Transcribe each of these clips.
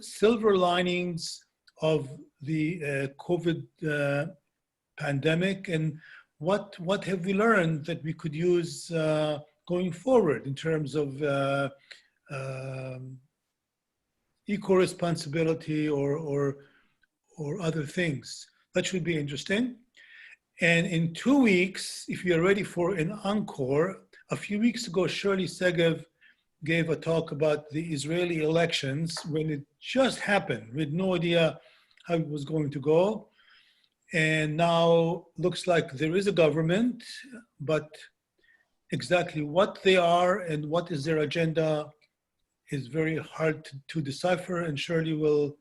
silver linings of the COVID pandemic, and what have we learned that we could use going forward in terms of eco-responsibility or other things. That should be interesting. And in 2 weeks, if you're ready for an encore, a few weeks ago, Shirley Segev gave a talk about the Israeli elections when it just happened. We had no idea how it was going to go. And now looks like there is a government, but exactly what they are and what is their agenda is very hard to decipher, and Shirley will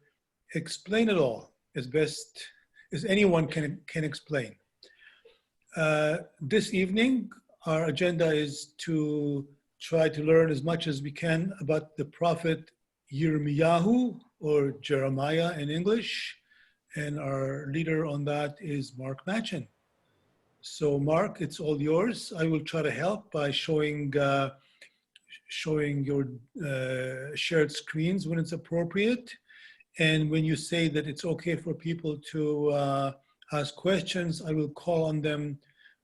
explain it all as best as anyone can explain. This evening, our agenda is to try to learn as much as we can about the prophet Yirmiyahu, or Jeremiah in English, and our leader on that is Mark Machin. So Mark, it's all yours. I will try to help by showing your shared screens when it's appropriate. And when you say that it's okay for people to ask questions, I will call on them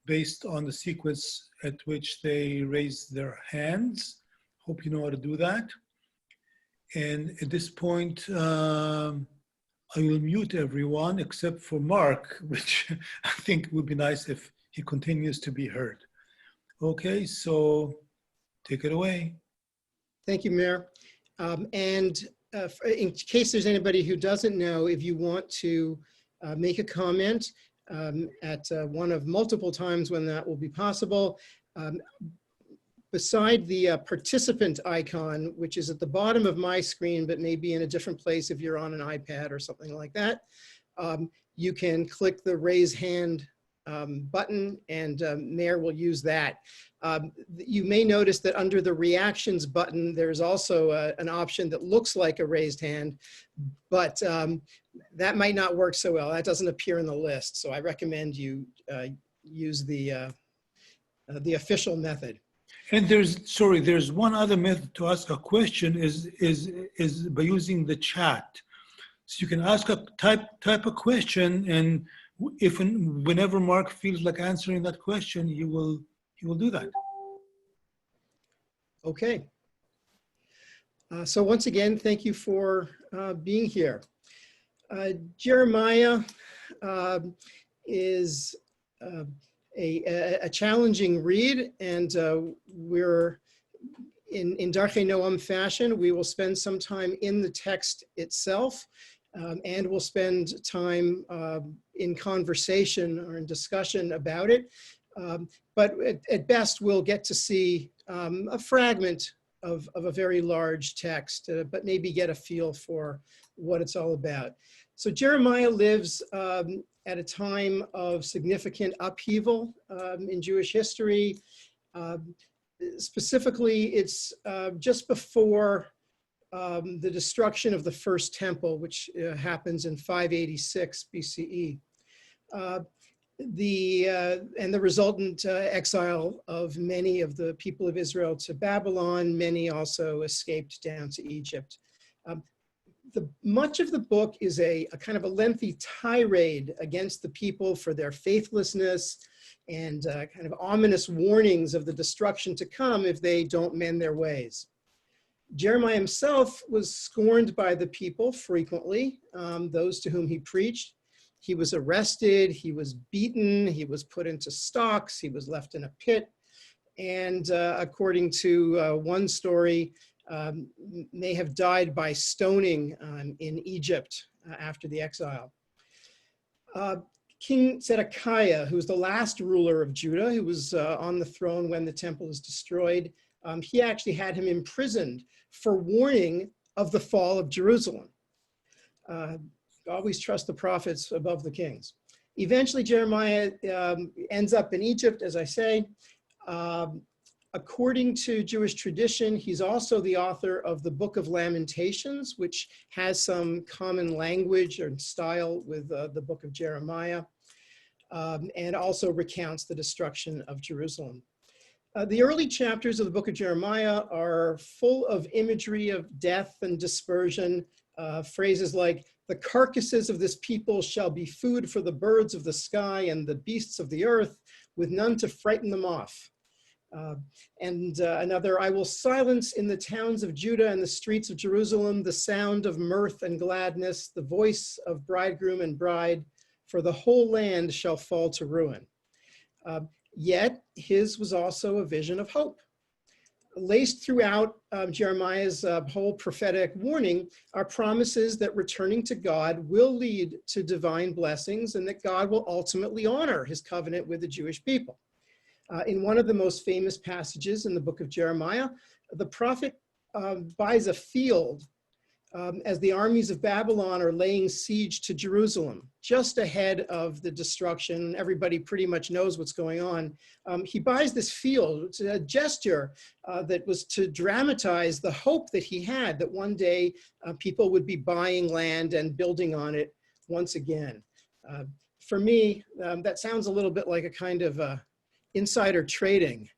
based on the sequence at which they raise their hands. Hope you know how to do that. And at this point, I will mute everyone except for Mark, which I think would be nice if he continues to be heard. Okay, so take it away. Thank you, Mayor. In case there's anybody who doesn't know, if you want to make a comment at one of multiple times when that will be possible, beside the participant icon, which is at the bottom of my screen, but maybe in a different place if you're on an iPad or something like that, you can click the raise hand button, and Mayor will use that. You may notice that under the reactions button, there's also an option that looks like a raised hand, but that might not work so well. That doesn't appear in the list. So I recommend you use the official method. And there's one other method to ask a question is by using the chat. So you can ask type a question, and whenever Mark feels like answering that question, he will do that. Okay. So once again, thank you for being here. Jeremiah is a challenging read, and we're in Darchei Noam fashion. We will spend some time in the text itself, and we'll spend time in conversation or in discussion about it. But at best, we'll get to see a fragment of a very large text, but maybe get a feel for what it's all about. So Jeremiah lives at a time of significant upheaval in Jewish history. Specifically, it's just before the destruction of the first temple, which happens in 586 BCE. And the resultant exile of many of the people of Israel to Babylon. Many also escaped down to Egypt. Much of the book is a kind of a lengthy tirade against the people for their faithlessness and kind of ominous warnings of the destruction to come if they don't mend their ways. Jeremiah himself was scorned by the people frequently, those to whom he preached. He was arrested, he was beaten, he was put into stocks, he was left in a pit, and according to one story, may have died by stoning in Egypt after the exile. King Zedekiah, who was the last ruler of Judah, who was on the throne when the temple was destroyed, he actually had him imprisoned for warning of the fall of Jerusalem. Always trust the prophets above the kings. Eventually, Jeremiah ends up in Egypt, as I say. According to Jewish tradition, he's also the author of the Book of Lamentations, which has some common language and style with the Book of Jeremiah, and also recounts the destruction of Jerusalem. The early chapters of the Book of Jeremiah are full of imagery of death and dispersion, phrases like, the carcasses of this people shall be food for the birds of the sky and the beasts of the earth, with none to frighten them off. Another, I will silence in the towns of Judah and the streets of Jerusalem the sound of mirth and gladness, the voice of bridegroom and bride, for the whole land shall fall to ruin. Yet his was also a vision of hope. Laced throughout Jeremiah's whole prophetic warning are promises that returning to God will lead to divine blessings and that God will ultimately honor his covenant with the Jewish people. In one of the most famous passages in the book of Jeremiah, the prophet buys a field as the armies of Babylon are laying siege to Jerusalem, just ahead of the destruction. Everybody pretty much knows what's going on. He buys this field. It's a gesture that was to dramatize the hope that he had that one day people would be buying land and building on it once again. For me, that sounds a little bit like a kind of insider trading,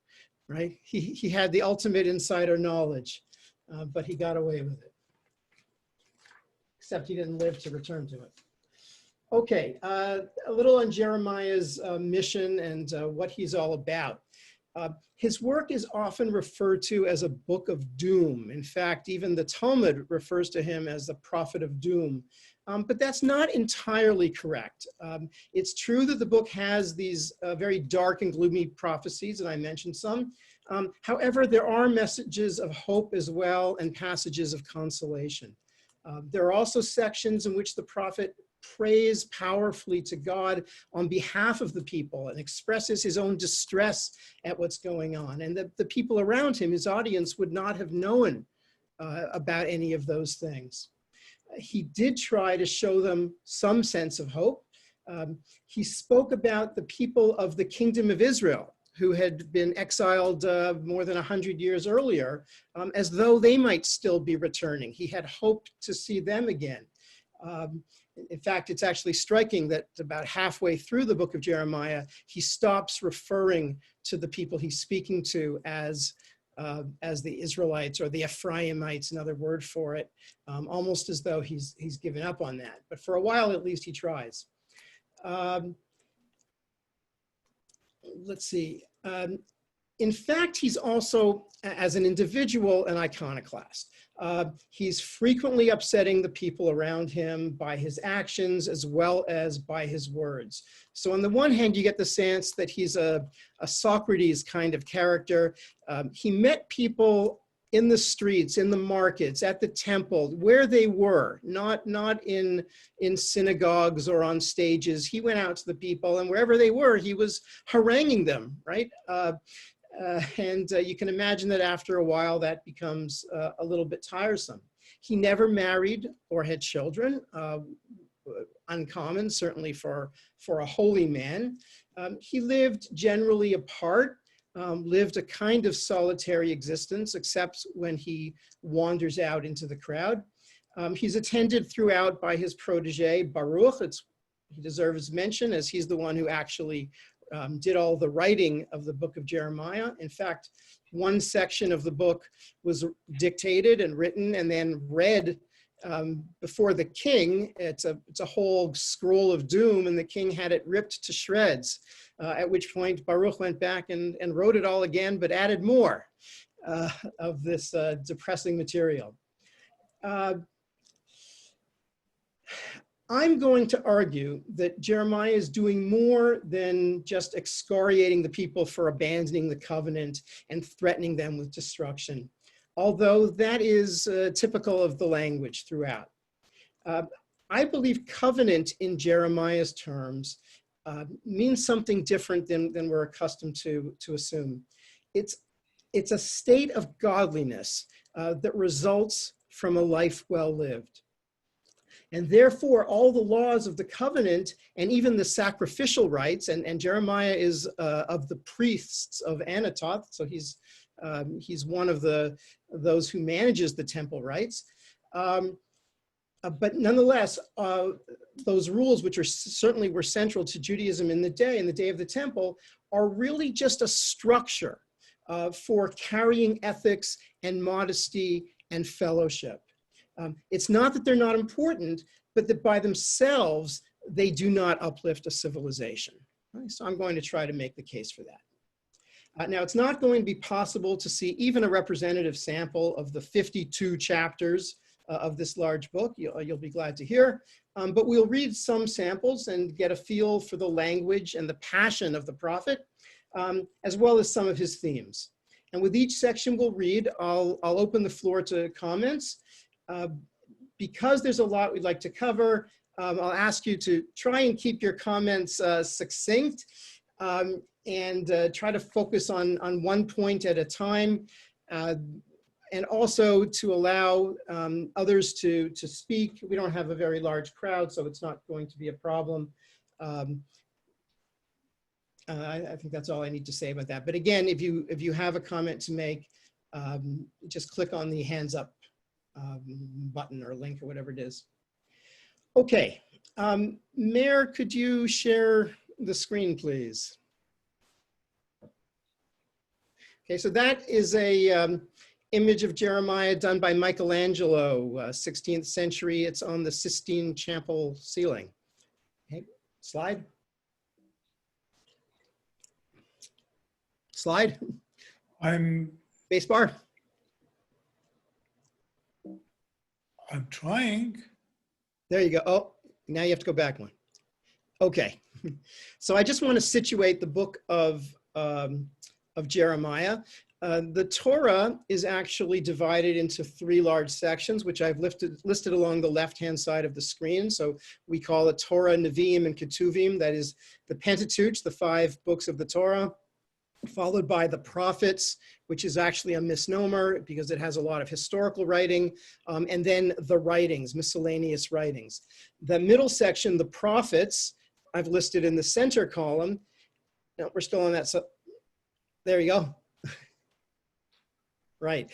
right? He had the ultimate insider knowledge, but he got away with it. Except he didn't live to return to it. Okay, a little on Jeremiah's mission and what he's all about. His work is often referred to as a book of doom. In fact, even the Talmud refers to him as the prophet of doom. But that's not entirely correct. It's true that the book has these very dark and gloomy prophecies, and I mentioned some. However, there are messages of hope as well and passages of consolation. There are also sections in which the prophet prays powerfully to God on behalf of the people and expresses his own distress at what's going on. And the people around him, his audience, would not have known about any of those things. He did try to show them some sense of hope. He spoke about the people of the kingdom of Israel, who had been exiled more than 100 years earlier, as though they might still be returning. He had hoped to see them again. In fact, it's actually striking that about halfway through the book of Jeremiah, he stops referring to the people he's speaking to as the Israelites or the Ephraimites, another word for it, almost as though he's given up on that. But for a while, at least, he tries. Let's see. In fact, he's also, as an individual, an iconoclast. He's frequently upsetting the people around him by his actions as well as by his words. So on the one hand, you get the sense that he's a Socrates kind of character. He met people in the streets, in the markets, at the temple, where they were, not in synagogues or on stages. He went out to the people, and wherever they were, he was haranguing them, right? You can imagine that after a while, that becomes a little bit tiresome. He never married or had children, uncommon, certainly for a holy man. He lived generally apart. Lived a kind of solitary existence, except when he wanders out into the crowd. He's attended throughout by his protege, Baruch. He deserves mention as he's the one who actually did all the writing of the book of Jeremiah. In fact, one section of the book was dictated and written and then read before the king. It's a whole scroll of doom, and the king had it ripped to shreds. At which point Baruch went back and wrote it all again, but added more of this depressing material. I'm going to argue that Jeremiah is doing more than just excoriating the people for abandoning the covenant and threatening them with destruction, although that is typical of the language throughout. I believe covenant in Jeremiah's terms means something different than we're accustomed to assume. It's a state of godliness that results from a life well lived. And therefore, all the laws of the covenant and even the sacrificial rites, and Jeremiah is of the priests of Anatoth, so he's one of those who manages the temple rites. But nonetheless, those rules, which certainly were central to Judaism in the day of the temple, are really just a structure for carrying ethics and modesty and fellowship. It's not that they're not important, but that by themselves, they do not uplift a civilization. Right? So I'm going to try to make the case for that. Now, it's not going to be possible to see even a representative sample of the 52 chapters of this large book. You'll be glad to hear. But we'll read some samples and get a feel for the language and the passion of the prophet, as well as some of his themes. And with each section we'll read, I'll open the floor to comments. Because there's a lot we'd like to cover, I'll ask you to try and keep your comments succinct and try to focus on one point at a time. And also to allow others to speak. We don't have a very large crowd, so it's not going to be a problem. I think that's all I need to say about that. But again, if you have a comment to make, just click on the hands up button or link or whatever it is. Okay, Mayor, could you share the screen, please? Okay, so that is a image of Jeremiah done by Michelangelo, 16th century. It's on the Sistine Chapel ceiling. Okay, slide. Slide. Spacebar. I'm trying. There you go. Oh, now you have to go back one. Okay. So I just want to situate the book of Jeremiah. The Torah is actually divided into 3 large sections, which I've listed along the left-hand side of the screen. So we call it Torah, Nevi'im, and Ketuvim. That is the Pentateuch, the 5 books of the Torah, followed by the prophets, which is actually a misnomer because it has a lot of historical writing, and then the writings, miscellaneous writings. The middle section, the prophets, I've listed in the center column. No, we're still on that. So there you go. Right.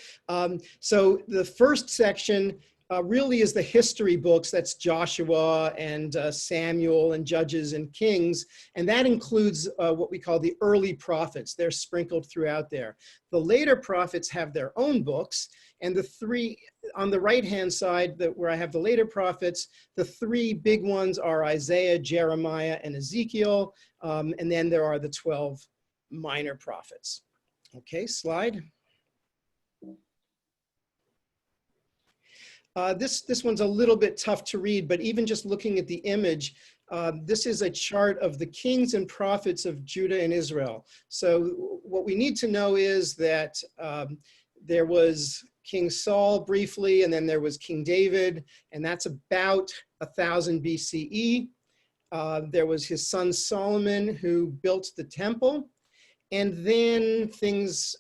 So the first section really is the history books. That's Joshua and Samuel and Judges and Kings. And that includes what we call the early prophets. They're sprinkled throughout there. The later prophets have their own books. And the 3 on the right-hand side where I have the later prophets, the 3 big ones are Isaiah, Jeremiah, and Ezekiel. And then there are the 12 minor prophets. Okay, slide. This one's a little bit tough to read, but even just looking at the image, this is a chart of the kings and prophets of Judah and Israel. So what we need to know is that there was King Saul briefly, and then there was King David, and that's about 1000 BCE. There was his son Solomon who built the temple. And then things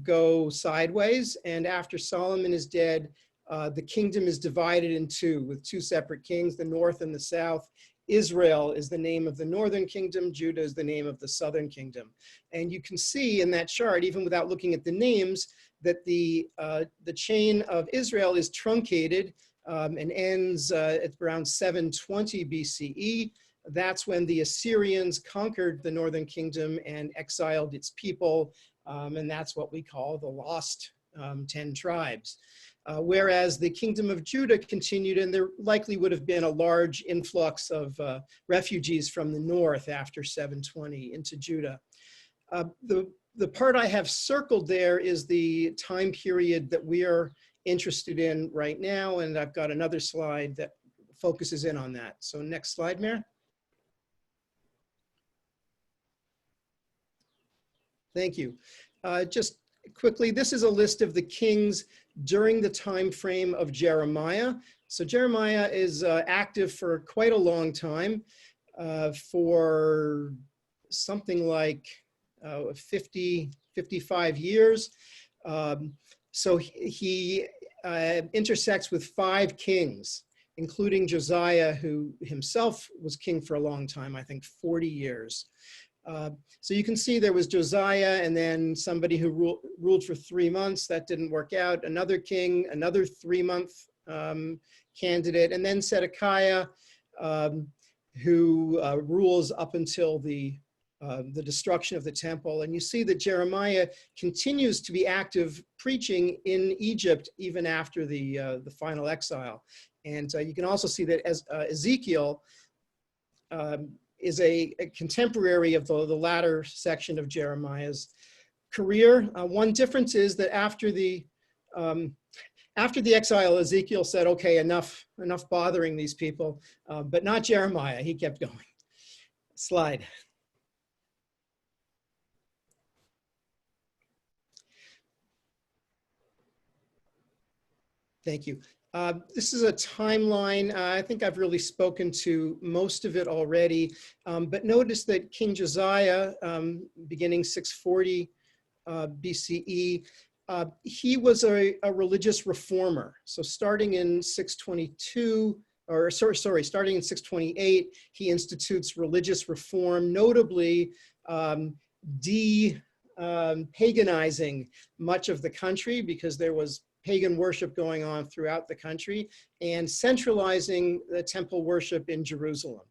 go sideways, and after Solomon is dead, the kingdom is divided in 2 with 2 separate kings, the north and the south. Israel is the name of the northern kingdom. Judah is the name of the southern kingdom. And you can see in that chart, even without looking at the names, that the chain of Israel is truncated and ends at around 720 BCE. That's when the Assyrians conquered the northern kingdom and exiled its people. And that's what we call the lost 10 tribes. Whereas the kingdom of Judah continued, and there likely would have been a large influx of refugees from the north after 720 into Judah. The part I have circled there is the time period that we are interested in right now, and I've got another slide that focuses in on that. So next slide, Mayor. Thank you. Just quickly, this is a list of the kings during the time frame of Jeremiah. So Jeremiah is active for quite a long time, for something like 50, 55 years. So he intersects with 5 kings, including Josiah, who himself was king for a long time, I think 40 years. So you can see there was Josiah, and then somebody who ruled for 3 months. That didn't work out. Another king, another 3-month candidate, and then Zedekiah, who rules up until the the destruction of the temple. And you see that Jeremiah continues to be active preaching in Egypt even after the final exile. And you can also see that as Ezekiel is a contemporary of the latter section of Jeremiah's career. One difference is that after the exile, Ezekiel said, okay, enough bothering these people, but not Jeremiah. He kept going. Slide. Thank you. This is a timeline. I think I've really spoken to most of it already, but notice that King Josiah, beginning 640 BCE, he was a religious reformer. So starting in 622, or starting in 628, he institutes religious reform, notably paganizing much of the country because there was pagan worship going on throughout the country, and centralizing the temple worship in Jerusalem.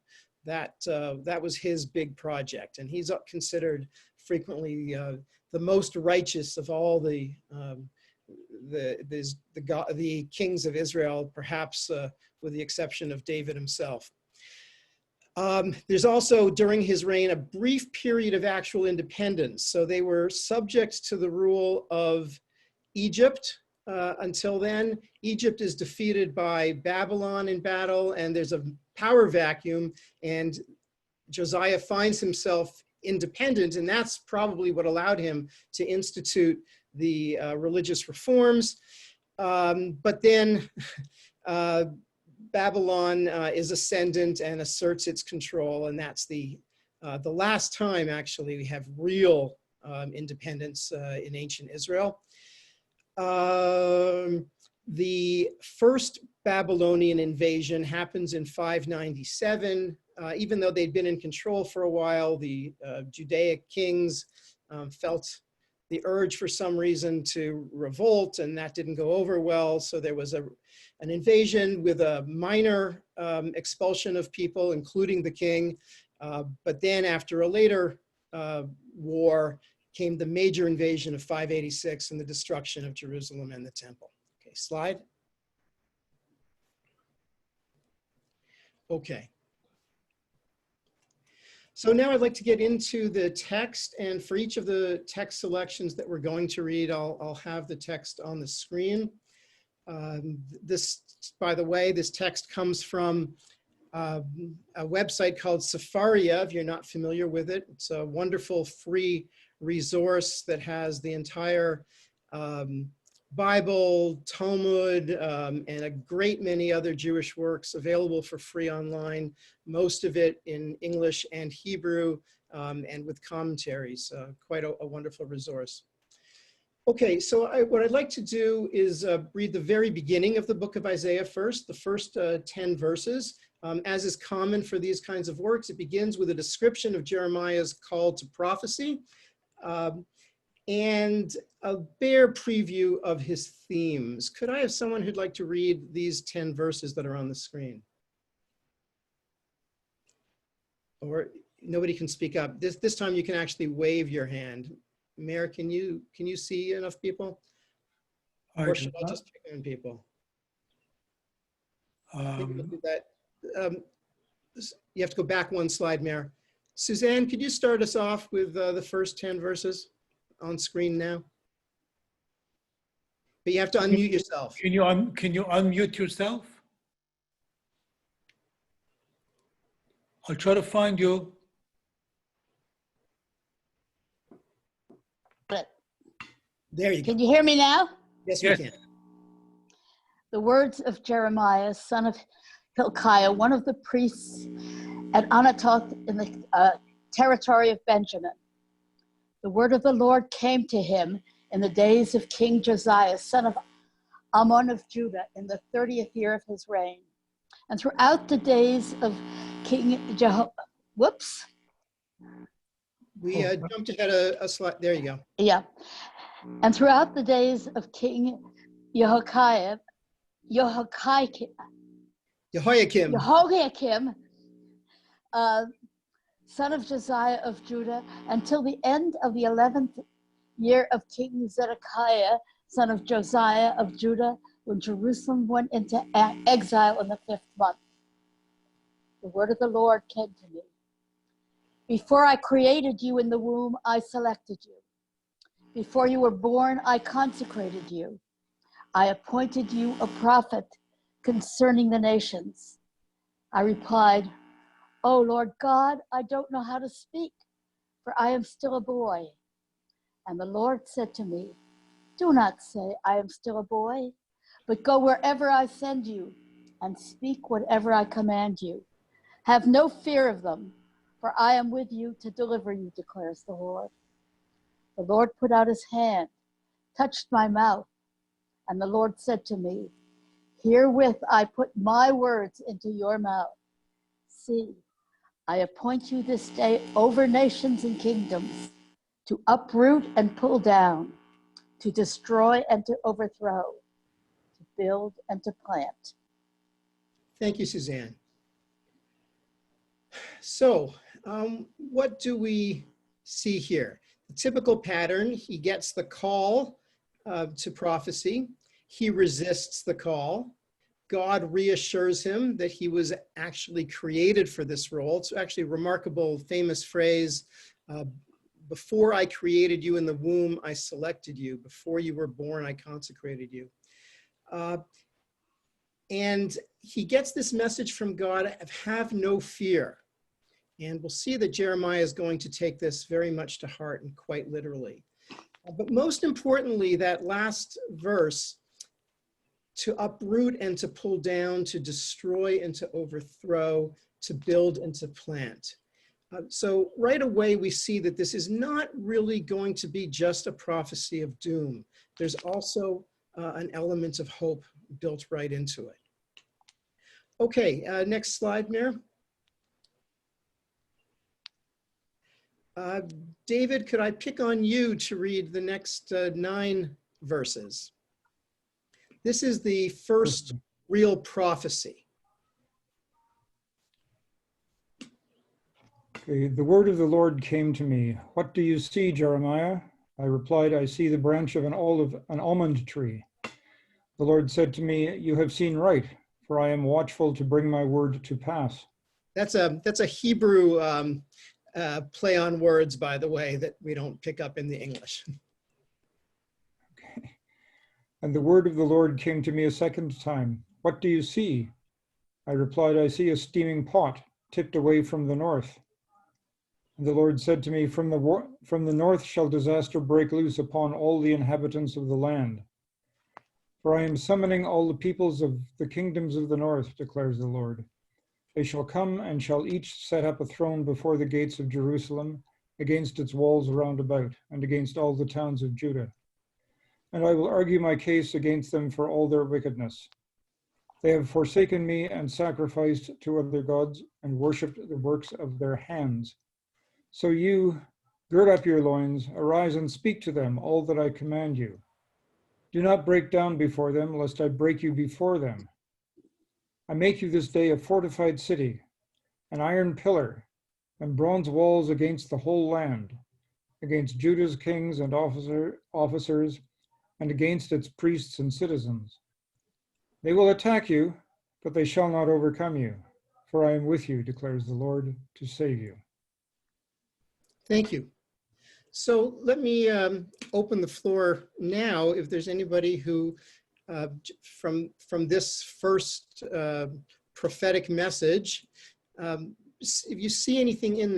That was his big project, and he's considered frequently the most righteous of all the kings of Israel, perhaps with the exception of David himself. There's also, during his reign, a brief period of actual independence. So they were subject to the rule of Egypt. Until then, Egypt is defeated by Babylon in battle, and there's a power vacuum, and Josiah finds himself independent, and that's probably what allowed him to institute the religious reforms. But then Babylon is ascendant and asserts its control, and that's the last time, actually, we have real independence in ancient Israel. The first Babylonian invasion happens in 597. Even though they'd been in control for a while, the Judaic kings felt the urge for some reason to revolt, and that didn't go over well. So there was an invasion with a minor expulsion of people, including the king. But then after a later war, came the major invasion of 586 and the destruction of Jerusalem and the temple. Okay, slide. Okay. So now I'd like to get into the text, and for each of the text selections that we're going to read, I'll have the text on the screen. This, by the way, this text comes from a website called Sepharia, if you're not familiar with it. It's a wonderful free resource that has the entire Bible, Talmud, and a great many other Jewish works available for free online, most of it in English and Hebrew, and with commentaries. Quite a wonderful resource. Okay, so what I'd like to do is read the very beginning of the book of Isaiah first, the first 10 verses. As is common for these kinds of works, it begins with a description of Jeremiah's call to prophecy, and a bare preview of his themes. Could I have someone who'd like to read these 10 verses that are on the screen? Or nobody can speak up. This time you can actually wave your hand. Mayor, can you see enough people? Or should I just pick on people? Maybe we'll do that. You have to go back one slide, Mayor. Suzanne, could you start us off with the first 10 verses on screen now? But you have to unmute yourself. Can you unmute yourself? I'll try to find you. There you go. Can you hear me now? Yes, Yes. we can. The words of Jeremiah, son of Hilkiah, one of the priests at Anatoth in the territory of Benjamin. The word of the Lord came to him in the days of King Josiah, son of Ammon of Judah, in the 30th year of his reign. And throughout the days of King whoops. We jumped ahead a slide. There you go. Yeah. And throughout the days of King Jehoiakim, son of Josiah of Judah, until the end of the 11th year of King Zedekiah, son of Josiah of Judah, when Jerusalem went into exile in the 5th month. The word of the Lord came to me. Before I created you in the womb, I selected you. Before you were born, I consecrated you. I appointed you a prophet concerning the nations. I replied, "Oh, Lord God, I don't know how to speak, for I am still a boy." And the Lord said to me, "Do not say, I am still a boy, but go wherever I send you and speak whatever I command you. Have no fear of them, for I am with you to deliver you, declares the Lord." The Lord put out his hand, touched my mouth, and the Lord said to me, "Herewith I put my words into your mouth. See, I appoint you this day over nations and kingdoms, to uproot and pull down, to destroy and to overthrow, to build and to plant." Thank you, Suzanne. So, what do we see here? The typical pattern: he gets the call to prophecy. He resists the call. God reassures him that he was actually created for this role. It's actually a remarkable, famous phrase. Before I created you in the womb, I selected you. Before you were born, I consecrated you. And he gets this message from God of have no fear. And we'll see that Jeremiah is going to take this very much to heart and quite literally. But most importantly, that last verse, to uproot and to pull down, to destroy and to overthrow, to build and to plant. So right away, we see that this is not really going to be just a prophecy of doom. There's also an element of hope built right into it. Okay, next slide, Mayor. David, could I pick on you to read the next 9 verses? This is the first real prophecy. Okay, the word of the Lord came to me. "What do you see, Jeremiah?" I replied, "I see the branch of an almond tree." The Lord said to me, "You have seen right, for I am watchful to bring my word to pass." That's a Hebrew play on words, by the way, that we don't pick up in the English. Okay. And the word of the Lord came to me a second time. "What do you see?" I replied, "I see a steaming pot tipped away from the north." And the Lord said to me, from the north shall disaster break loose upon all the inhabitants of the land. For I am summoning all the peoples of the kingdoms of the north, declares the Lord. They shall come and shall each set up a throne before the gates of Jerusalem, against its walls round about, and against all the towns of Judah. And I will argue my case against them for all their wickedness. They have forsaken me and sacrificed to other gods and worshipped the works of their hands. So you, gird up your loins, arise and speak to them all that I command you. Do not break down before them, lest I break you before them. I make you this day a fortified city, an iron pillar, and bronze walls against the whole land, against Judah's kings and officers, and against its priests and citizens. They will attack you, but they shall not overcome you, for I am with you, declares the Lord, to save you. Thank you. So let me open the floor now if there's anybody who, from this first prophetic message, if you see anything in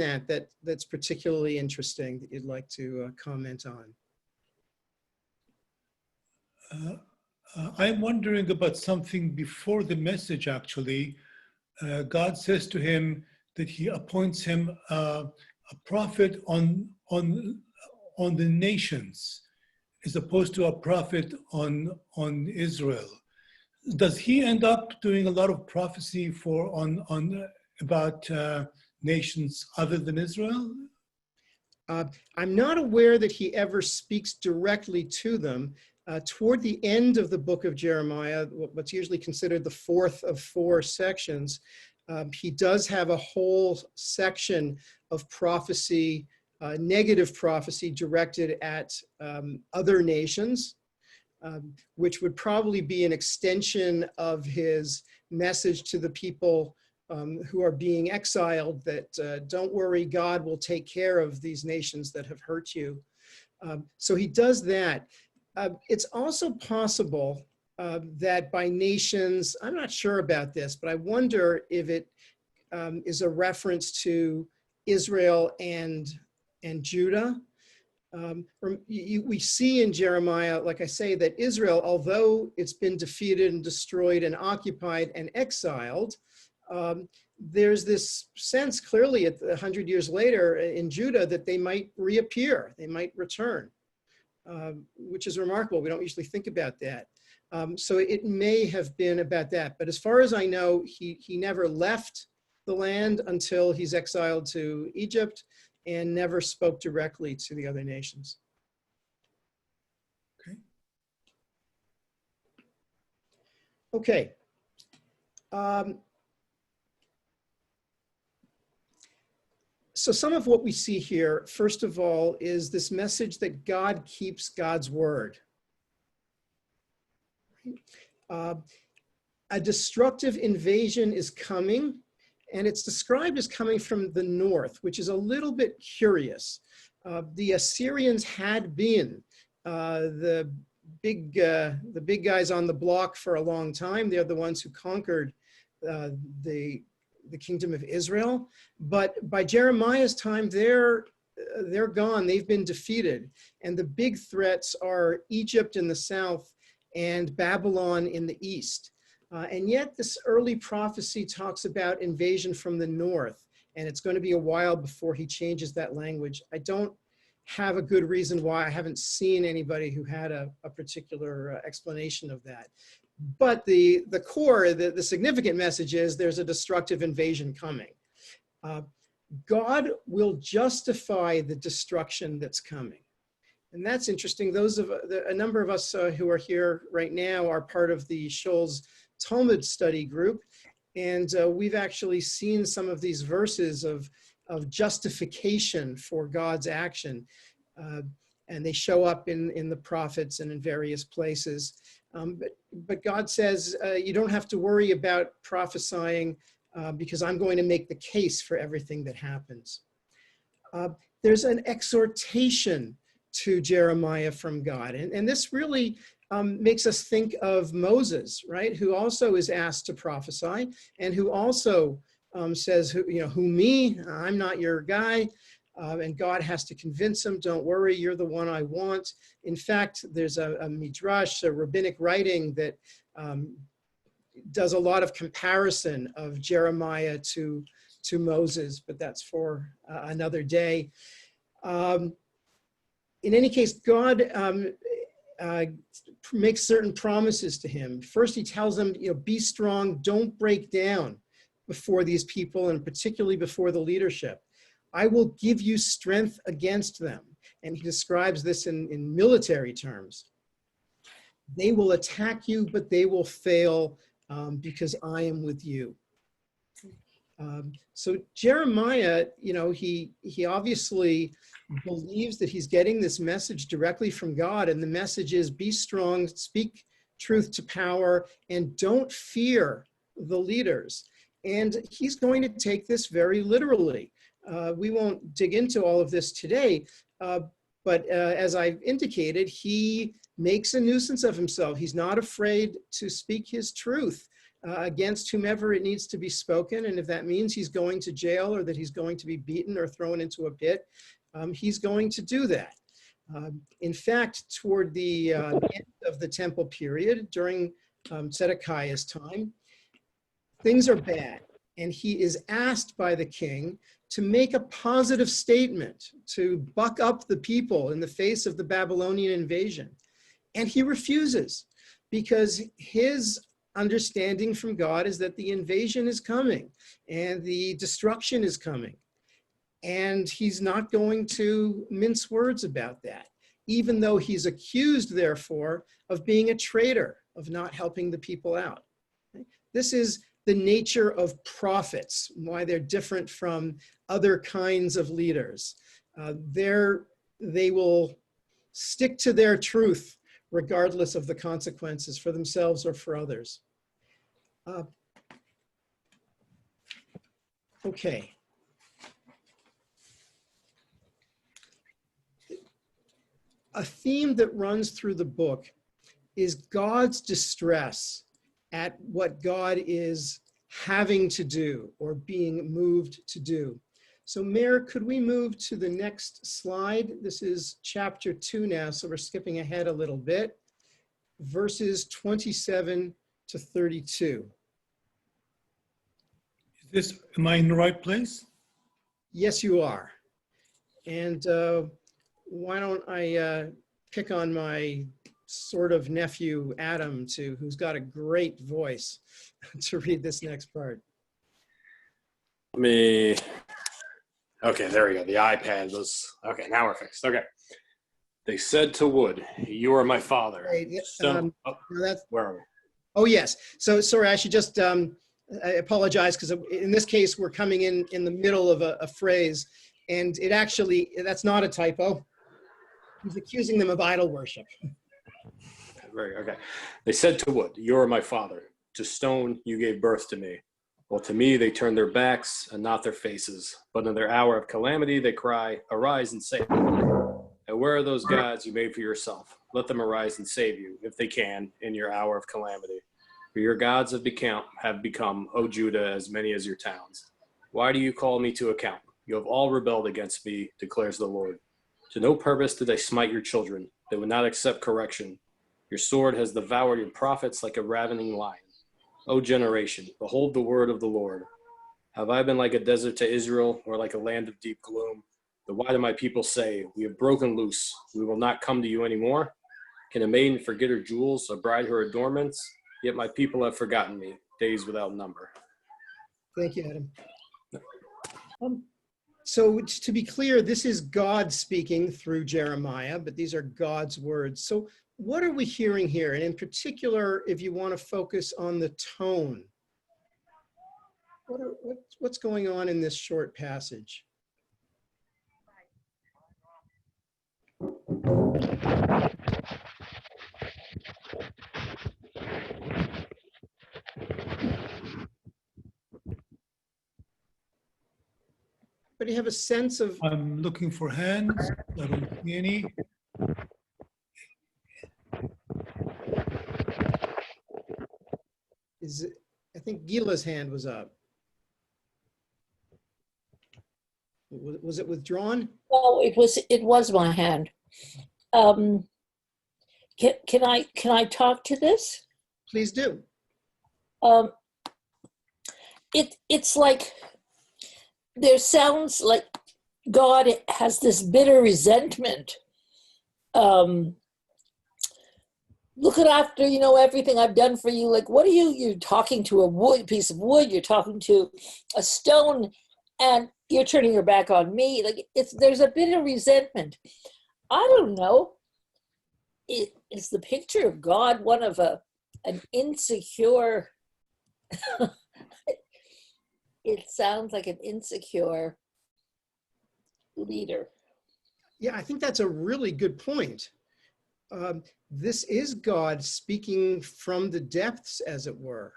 that's particularly interesting that you'd like to comment on. I'm wondering about something before the message, actually. God says to him that he appoints him a prophet on the nations, as opposed to a prophet on Israel. Does he end up doing a lot of prophecy about nations other than Israel? I'm not aware that he ever speaks directly to them. Toward the end of the book of Jeremiah, what's usually considered the 4th of 4 sections, He does have a whole section of prophecy, negative prophecy directed at other nations, which would probably be an extension of his message to the people who are being exiled, that don't worry, God will take care of these nations that have hurt you. So he does that. It's also possible that by nations, I'm not sure about this, but I wonder if it is a reference to Israel and Judah. We see in Jeremiah, like I say, that Israel, although it's been defeated and destroyed and occupied and exiled, there's this sense clearly 100 years later in Judah that they might reappear, they might return, which is remarkable. We don't usually think about that. So it may have been about that. But as far as I know, he never left the land until he's exiled to Egypt, and never spoke directly to the other nations. Okay. So some of what we see here, first of all, is this message that God keeps God's word. A destructive invasion is coming, and it's described as coming from the north, which is a little bit curious. The Assyrians had been the big guys on the block for a long time. They're the ones who conquered the kingdom of Israel. But by Jeremiah's time, they're gone. They've been defeated. And the big threats are Egypt in the south and Babylon in the east. And yet this early prophecy talks about invasion from the north, and it's going to be a while before he changes that language. I don't have a good reason why. I haven't seen anybody who had a particular explanation of that. But the core, the significant message is there's a destructive invasion coming. God will justify the destruction that's coming. And that's interesting. A number of us who are here right now are part of the Scholl's Talmud study group, and we've actually seen some of these verses of justification for God's action, and they show up in the prophets and in various places. But God says, you don't have to worry about prophesying because I'm going to make the case for everything that happens. There's an exhortation to Jeremiah from God, and this really makes us think of Moses, right? Who also is asked to prophesy, and who also says, who me? I'm not your guy. And God has to convince him, don't worry, you're the one I want. In fact, there's a midrash, a rabbinic writing that does a lot of comparison of Jeremiah to Moses, but that's for another day. In any case, God makes certain promises to him. First, he tells him, be strong, don't break down before these people, and particularly before the leadership. I will give you strength against them. And he describes this in military terms. They will attack you, but they will fail because I am with you. So Jeremiah, he obviously believes that he's getting this message directly from God, and the message is be strong, speak truth to power, and don't fear the leaders. And he's going to take this very literally. We won't dig into all of this today, but as I've indicated, he makes a nuisance of himself. He's not afraid to speak his truth against whomever it needs to be spoken. And if that means he's going to jail, or that he's going to be beaten or thrown into a pit, he's going to do that. In fact, toward the end of the temple period, during Zedekiah's time, things are bad. And he is asked by the king to make a positive statement, to buck up the people in the face of the Babylonian invasion. And he refuses, because his understanding from God is that the invasion is coming and the destruction is coming. And he's not going to mince words about that, even though he's accused, therefore, of being a traitor, of not helping the people out. This is the nature of prophets, why they're different from other kinds of leaders. They will stick to their truth regardless of the consequences for themselves or for others. Okay. A theme that runs through the book is God's distress at what God is having to do or being moved to do. So Mayor, could we move to the next slide? This is chapter 2 now, so we're skipping ahead a little bit. Verses 27 to 32. Am I in the right place? Yes, you are. And why don't I pick on my sort of nephew, Adam, who's got a great voice to read this next part. Okay, there we go. The iPad was, okay, now we're fixed. Okay. They said to wood, you are my father. Right, So, where are we? Oh, yes. So sorry, I should just, I apologize because in this case, we're coming in the middle of a phrase and it actually, that's not a typo. He's accusing them of idol worship. Okay. They said to wood, you are my father. To stone, you gave birth to me. Well, to me, they turn their backs and not their faces. But in their hour of calamity, they cry, arise and save me. And where are those gods you made for yourself? Let them arise and save you, if they can, in your hour of calamity. For your gods have become, O Judah, as many as your towns. Why do you call me to account? You have all rebelled against me, declares the Lord. To no purpose did I smite your children. They would not accept correction. Your sword has devoured your prophets like a ravening lion. O generation, behold the word of the Lord. Have I been like a desert to Israel, or like a land of deep gloom? Then why do my people say, we have broken loose, we will not come to you anymore? Can a maiden forget her jewels, a bride her adornments? Yet my people have forgotten me, days without number. Thank you, Adam. So to be clear, this is God speaking through Jeremiah, but these are God's words. So what are we hearing here? And in particular, if you want to focus on the tone, what's going on in this short passage? But you have a sense of... I'm looking for hands. I don't see any. I think Gila's hand was up. Was it withdrawn? Oh, it was my hand. Can I talk to this? Please do. It's like there sounds like God has this bitter resentment. Look at after, everything I've done for you. Like, what are you're talking to a piece of wood, you're talking to a stone, and you're turning your back on me. Like, there's a bit of resentment. I don't know. Is the picture of God one of an insecure, it sounds like an insecure leader. Yeah, I think that's a really good point. This is God speaking from the depths, as it were.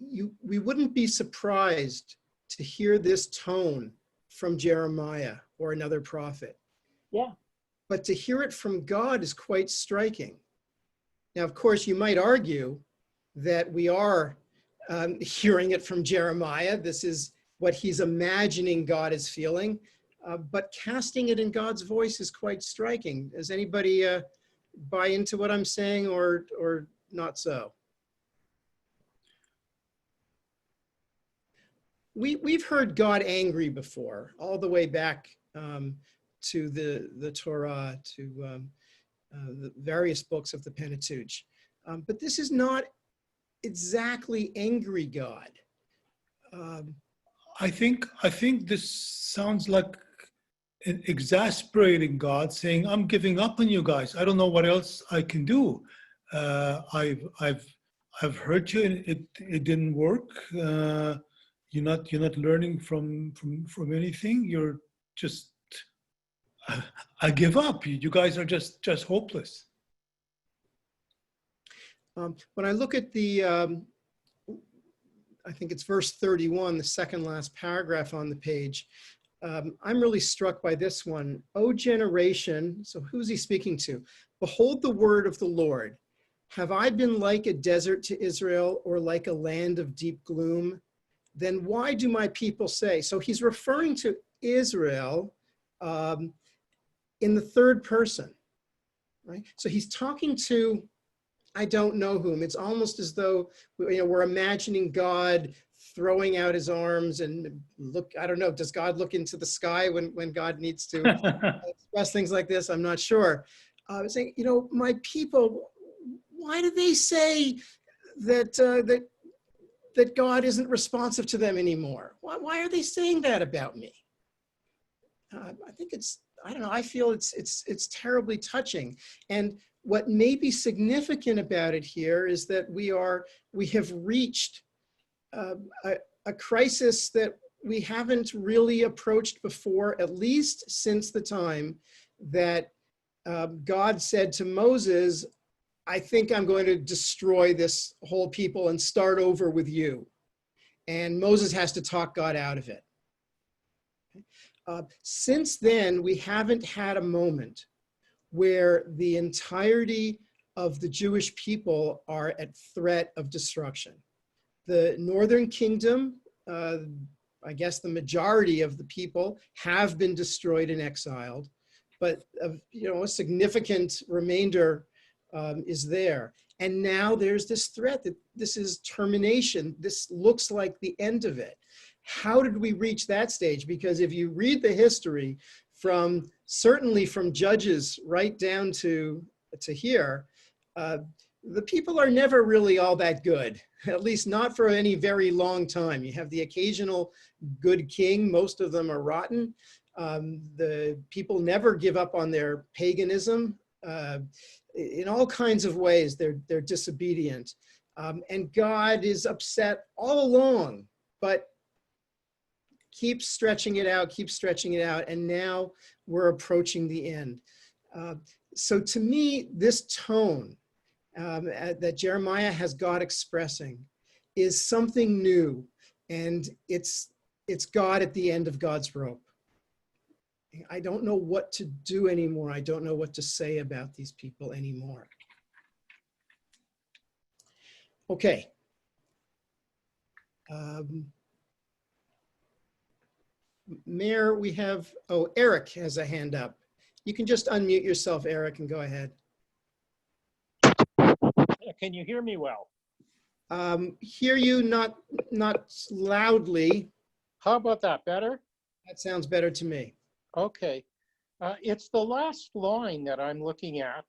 We wouldn't be surprised to hear this tone from Jeremiah or another prophet. Yeah. But to hear it from God is quite striking. Now, of course, you might argue that we are hearing it from Jeremiah. This is what he's imagining God is feeling. But casting it in God's voice is quite striking. Does anybody buy into what I'm saying or not so? We've heard God angry before, all the way back to the Torah, to the various books of the Pentateuch. But this is not exactly angry God. I think this sounds like an exasperating God saying, I'm giving up on you guys. I don't know what else I can do. I've heard you, and it didn't work. You're not learning from anything. You're just, I give up. You guys are just hopeless. When I look at the, I think it's verse 31, the second last paragraph on the page, I'm really struck by this one. O generation, so who's he speaking to? Behold the word of the Lord. Have I been like a desert to Israel, or like a land of deep gloom? Then why do my people say? So he's referring to Israel in the third person, right? So he's talking to, I don't know whom. It's almost as though, you know, we're imagining God throwing out his arms and look, I don't know, does God look into the sky when God needs to express things like this? I'm not sure. Saying, you know, my people, why do they say that that God isn't responsive to them anymore? Why are they saying that about me? I think it's, I don't know, I feel it's terribly touching. And what may be significant about it here is that we have reached a crisis that we haven't really approached before, at least since the time that God said to Moses, I think I'm going to destroy this whole people and start over with you. And Moses has to talk God out of it. Since then, we haven't had a moment where the entirety of the Jewish people are at threat of destruction. The northern kingdom, I guess the majority of the people have been destroyed and exiled, but you know, a significant remainder is there. And now there's this threat that this is termination. This looks like the end of it. How did we reach that stage? Because if you read the history from, certainly from Judges right down to here, the people are never really all that good, at least not for any very long time. You have the occasional good king, most of them are rotten. The people never give up on their paganism. In all kinds of ways, they're disobedient. And God is upset all along, but keeps stretching it out, and now we're approaching the end. So to me, this tone that Jeremiah has God expressing is something new, and it's God at the end of God's rope. I don't know what to do anymore. I don't know what to say about these people anymore. Okay. Mayor, we have, oh, Eric has a hand up. You can just unmute yourself, Eric, and go ahead. Can you hear me well? Hear you, not loudly. How about that? Better? That sounds better to me. Okay. It's the last line that I'm looking at,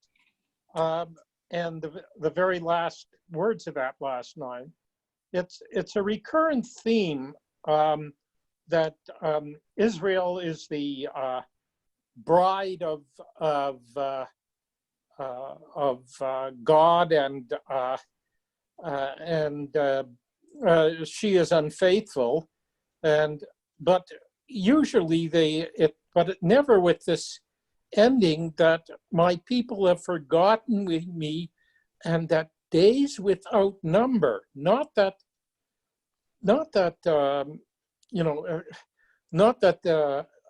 and the very last words of that last line. It's a recurrent theme that Israel is the bride of God, and she is unfaithful, but usually but never with this ending that my people have forgotten me, and that days without number. Not that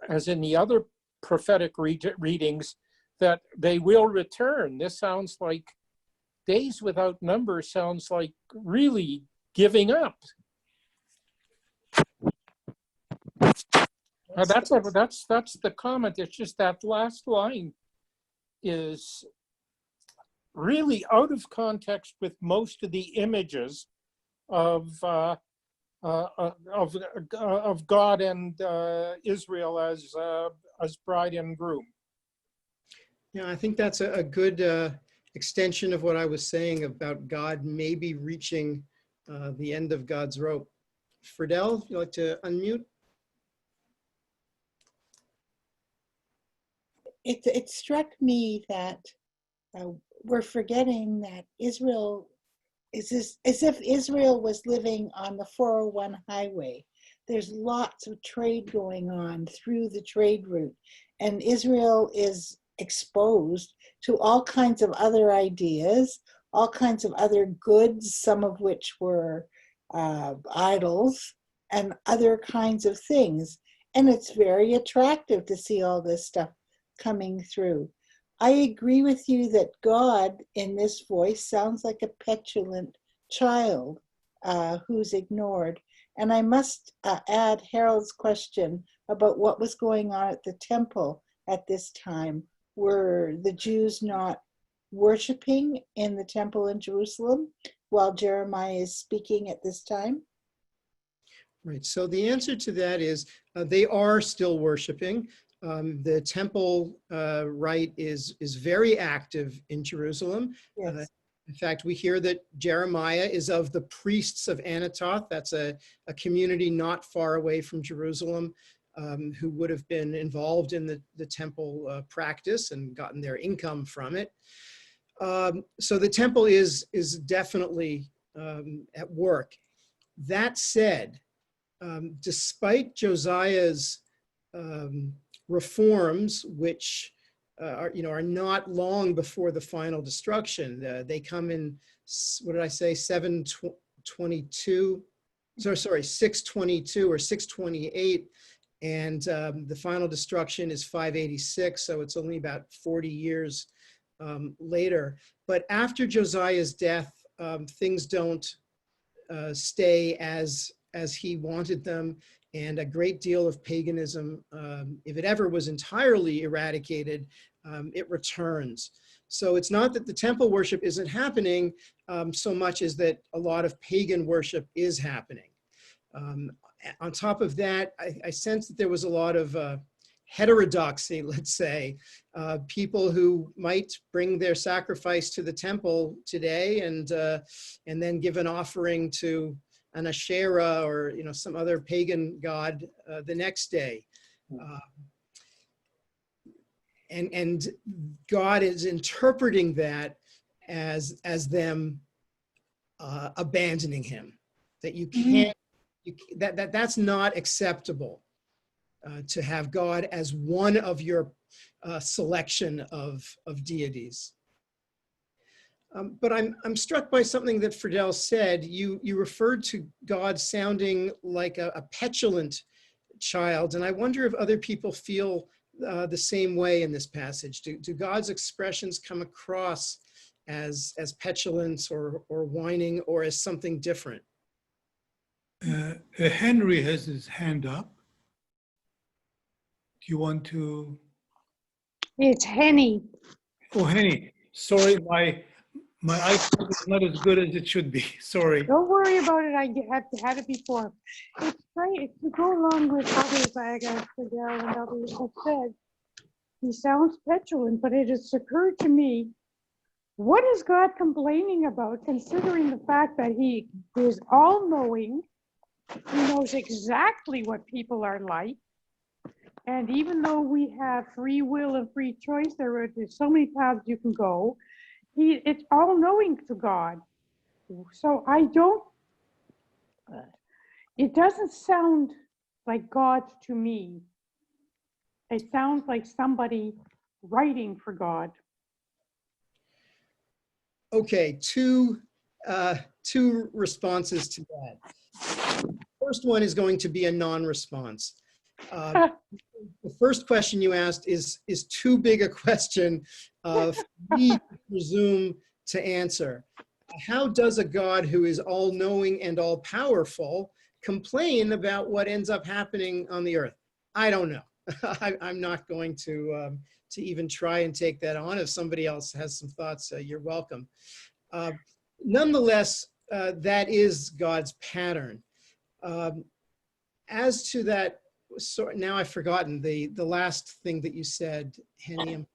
as in the other prophetic readings, that they will return. This sounds like days without number, sounds like really giving up. That's the comment. It's just that last line is really out of context with most of the images of God and Israel as bride and groom. Yeah, I think that's a good extension of what I was saying about God maybe reaching the end of God's rope. Friedel, if you'd like to unmute. It struck me that we're forgetting that Israel It's as if Israel was living on the 401 highway. There's lots of trade going on through the trade route, and Israel is exposed to all kinds of other ideas, all kinds of other goods, some of which were idols, and other kinds of things. And it's very attractive to see all this stuff coming through. I agree with you that God in this voice sounds like a petulant child who's ignored. And I must add Harold's question about what was going on at the temple at this time. Were the Jews not worshiping in the temple in Jerusalem while Jeremiah is speaking at this time? Right. So the answer to that is they are still worshiping. The temple rite is very active in Jerusalem. Yes. In fact, we hear that Jeremiah is of the priests of Anatoth. That's a community not far away from Jerusalem who would have been involved in the temple practice and gotten their income from it. So the temple is definitely at work. That said, despite Josiah's reforms, which are not long before the final destruction. They come in, what did I say, 722, sorry, 622 or 628, and the final destruction is 586, so it's only about 40 years later. But after Josiah's death, things don't stay as he wanted them, and a great deal of paganism, if it ever was entirely eradicated, it returns. So it's not that the temple worship isn't happening so much as that a lot of pagan worship is happening. On top of that, I sense that there was a lot of heterodoxy, let's say, people who might bring their sacrifice to the temple today and then give an offering to an Asherah or some other pagan god the next day. And God is interpreting that as them abandoning him, that you can't, that's not acceptable to have God as one of your selection of deities. But I'm struck by something that Friedel said. You referred to God sounding like a petulant child, and I wonder if other people feel the same way in this passage. Do God's expressions come across as petulance or whining, or as something different? Henry has his hand up. Do you want to? It's Henny. Oh, Henny. Sorry, my iPhone is not as good as it should be. Sorry. Don't worry about it. I had it before. It's great to go along with others, like Fidel and others have said. He sounds petulant, but it has occurred to me, what is God complaining about, considering the fact that he is all-knowing, he knows exactly what people are like, and even though we have free will and free choice, there's so many paths you can go, it's all-knowing to God. So it doesn't sound like God to me. It sounds like somebody writing for God. Okay, two responses to that. First one is going to be a non-response. The first question you asked is too big a question for me to presume to answer. How does a God who is all-knowing and all-powerful complain about what ends up happening on the earth? I don't know. I'm not going to even try and take that on. If somebody else has some thoughts, you're welcome. Nonetheless, that is God's pattern. As to that, so now I've forgotten the last thing that you said, Henny.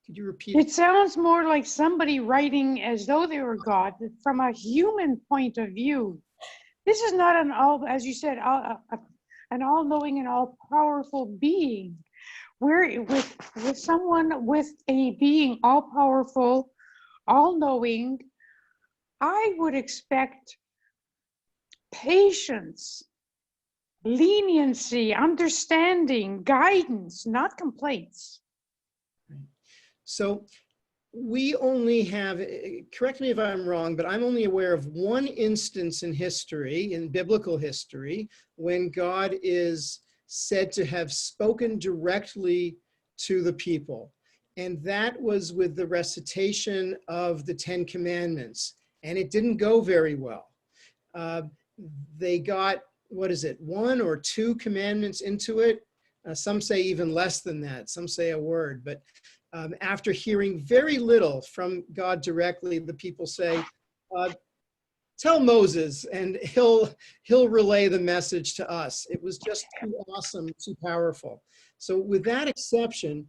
Could you repeat? It sounds more like somebody writing as though they were God from a human point of view. This is not an all, as you said, an all-knowing and all-powerful being. We're with someone with a being all-powerful, all-knowing, I would expect patience, leniency, understanding, guidance, not complaints. So we only have, correct me if I'm wrong, but I'm only aware of one instance in history, in biblical history, when God is said to have spoken directly to the people. And that was with the recitation of the Ten Commandments. And it didn't go very well. They got, what is it, 1 or 2 commandments into it. Some say even less than that. Some say a word. But after hearing very little from God directly, the people say, tell Moses and he'll relay the message to us. It was just too awesome, too powerful. So with that exception,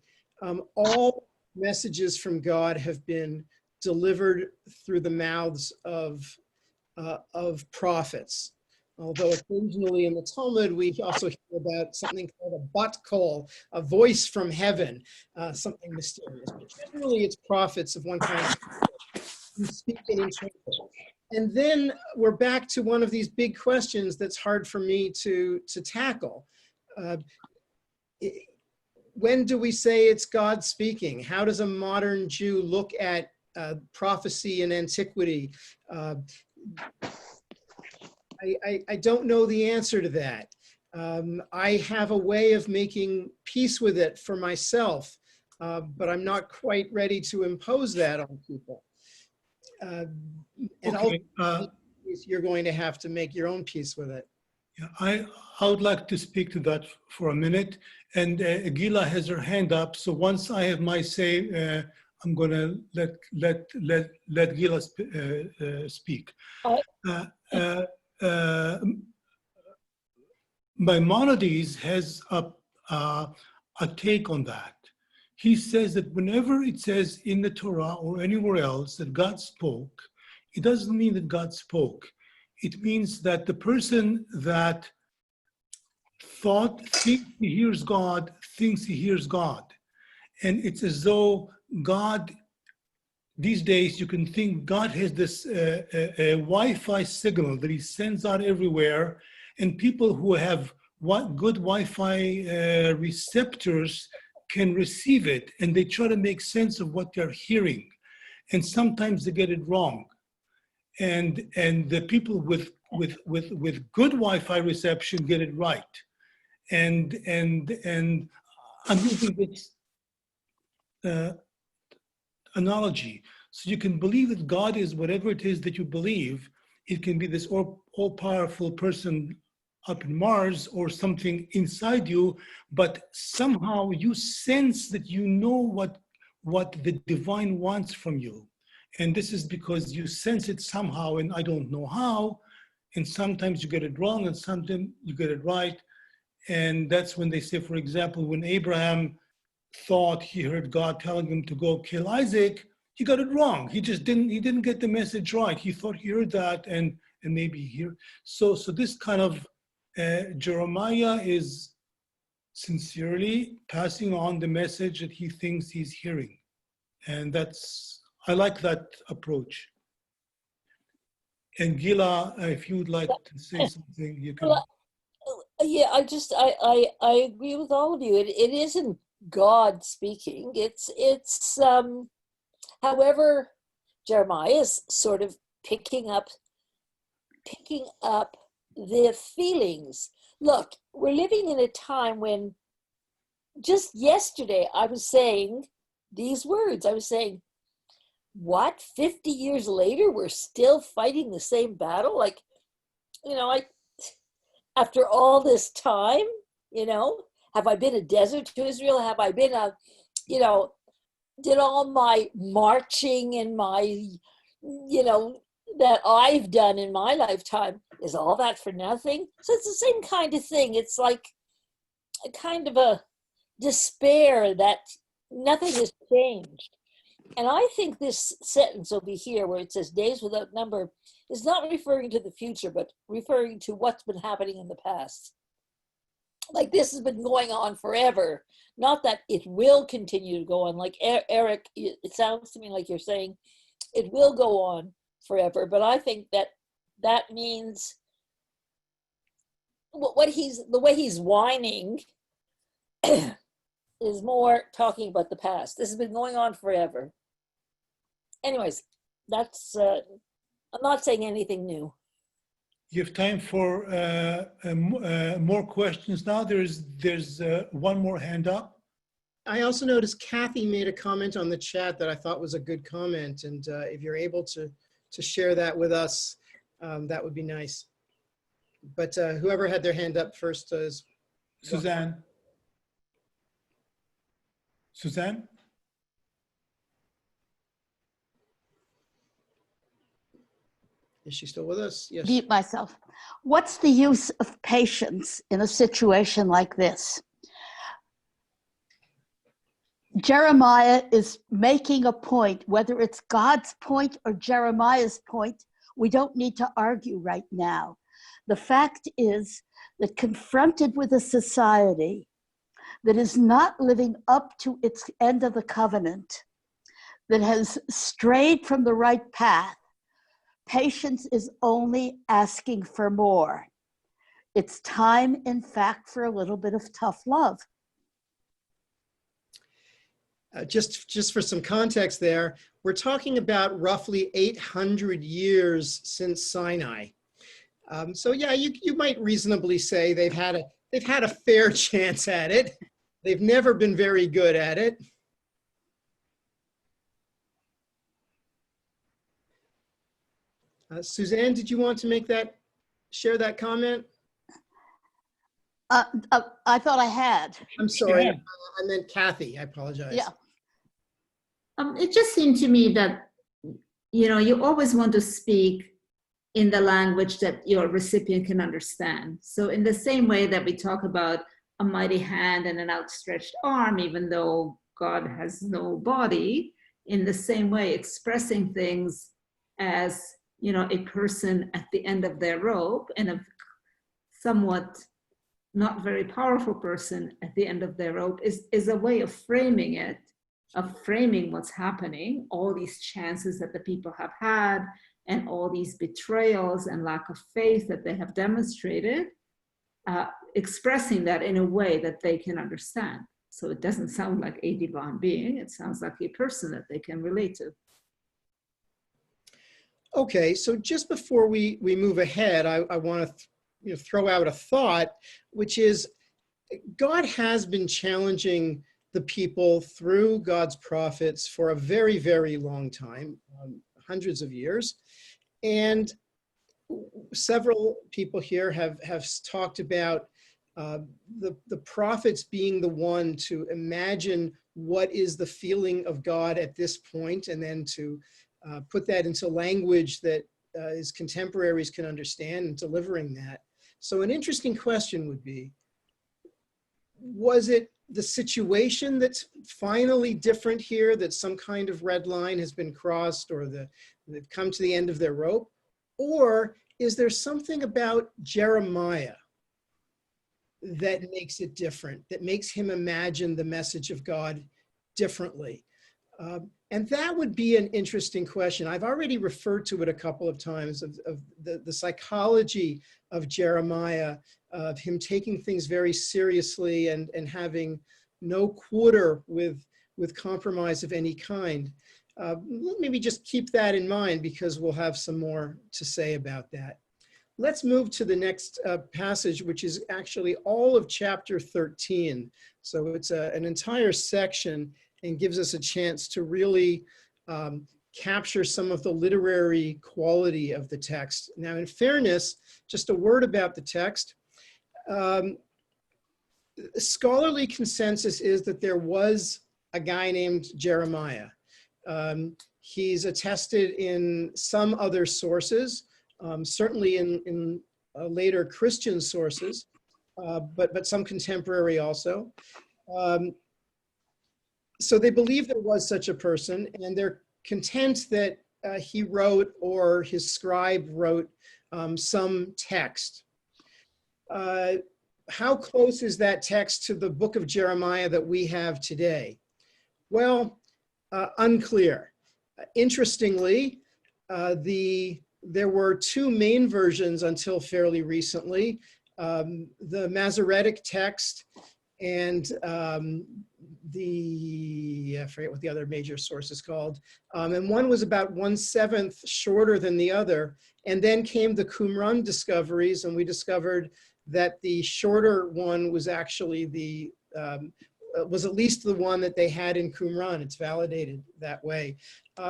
all messages from God have been delivered through the mouths of prophets. Although occasionally in the Talmud, we also hear about something called a bat kol, a voice from heaven, something mysterious. But generally, it's prophets of one kind who speak and interpret. And then we're back to one of these big questions that's hard for me to tackle. When do we say it's God speaking? How does a modern Jew look at prophecy in antiquity? I don't know the answer to that. I have a way of making peace with it for myself, but I'm not quite ready to impose that on people. And Okay, you're going to have to make your own peace with it. yeah, I would like to speak to that for a minute. And Gila has her hand up. So once I have my say, I'm going to let Gila speak. Maimonides has a take on that. He says that whenever it says in the Torah or anywhere else that God spoke, it doesn't mean that God spoke. It means that the person that thinks he hears God, thinks he hears God. And it's as though God, these days you can think God has this a Wi-Fi signal that he sends out everywhere, and people who have good Wi-Fi receptors can receive it, and they try to make sense of what they're hearing. And sometimes they get it wrong. And the people with good Wi-Fi reception get it right. And I'm using this analogy. So you can believe that God is whatever it is that you believe. It can be this all-powerful person up in Mars or something inside you, but somehow you sense that you know what the divine wants from you. And this is because you sense it somehow, and I don't know how, and sometimes you get it wrong and sometimes you get it right. And that's when they say, for example, when Abraham thought he heard God telling him to go kill Isaac, he got it wrong. He didn't get the message right. He thought he heard that and maybe here. So this kind of Jeremiah is sincerely passing on the message that he thinks he's hearing. And I like that approach. And Gila, if you would like to say something, you can. Well, yeah, I agree with all of you. It isn't God speaking. It's however, Jeremiah is sort of picking up the feelings. Look, we're living in a time when just yesterday I was saying these words. I was saying, what, 50 years later, we're still fighting the same battle? Like, after all this time, have I been a desert to Israel? Have I been did all my marching and my, that I've done in my lifetime, is all that for nothing? So it's the same kind of thing. It's like a kind of a despair that nothing has changed. And I think this sentence over here where it says days without number is not referring to the future, but referring to what's been happening in the past. Like this has been going on forever. Not that it will continue to go on. Like Eric, it sounds to me like you're saying it will go on. forever, but I think that means the way he's whining is more talking about the past. This has been going on forever. Anyways, that's, I'm not saying anything new. You have time for more questions now. There's one more hand up. I also noticed Kathy made a comment on the chat that I thought was a good comment. And if you're able to share that with us, that would be nice. But whoever had their hand up first is Suzanne. Suzanne? Is she still with us? Yes. Mute myself. What's the use of patience in a situation like this? Jeremiah is making a point, whether it's God's point or Jeremiah's point, we don't need to argue right now. The fact is that confronted with a society that is not living up to its end of the covenant, that has strayed from the right path, patience is only asking for more. It's time, in fact, for a little bit of tough love. Just for some context there, we're talking about roughly 800 years since Sinai. So yeah, you might reasonably say they've had a fair chance at it. They've never been very good at it. Suzanne, did you want to share that comment? I thought I had. I'm sorry, I meant Kathy, I apologize. Yeah. It just seemed to me that, you always want to speak in the language that your recipient can understand. So in the same way that we talk about a mighty hand and an outstretched arm, even though God has no body, in the same way, expressing things as, a person at the end of their rope and a somewhat not very powerful person at the end of their rope is a way of framing it, of framing what's happening, all these chances that the people have had, and all these betrayals and lack of faith that they have demonstrated, expressing that in a way that they can understand. So it doesn't sound like a divine being, it sounds like a person that they can relate to. Okay, so just before we move ahead, I want to throw out a thought, which is God has been challenging the people through God's prophets for a very, very long time, hundreds of years. And several people here have talked about the prophets being the one to imagine what is the feeling of God at this point, and then to put that into language that his contemporaries can understand, and delivering that. So an interesting question would be, was it the situation that's finally different here, that some kind of red line has been crossed, or they've come to the end of their rope? Or is there something about Jeremiah that makes it different, that makes him imagine the message of God differently? And that would be an interesting question. I've already referred to it a couple of times, of the psychology of Jeremiah, of him taking things very seriously and having no quarter with compromise of any kind. Maybe just keep that in mind, because we'll have some more to say about that. Let's move to the next passage, which is actually all of chapter 13. So it's an entire section, and gives us a chance to really capture some of the literary quality of the text. Now, in fairness, just a word about the text. Scholarly consensus is that there was a guy named Jeremiah. He's attested in some other sources, certainly in later Christian sources, but some contemporary also. So they believe there was such a person, and they're content that he wrote, or his scribe wrote, some text. How close is that text to the book of Jeremiah that we have today? Well, unclear. Interestingly, There were two main versions until fairly recently, the Masoretic text and I forget what the other major source is called. And one was about 1/7 shorter than the other. And then came the Qumran discoveries, and we discovered that the shorter one was actually was at least the one that they had in Qumran. It's validated that way.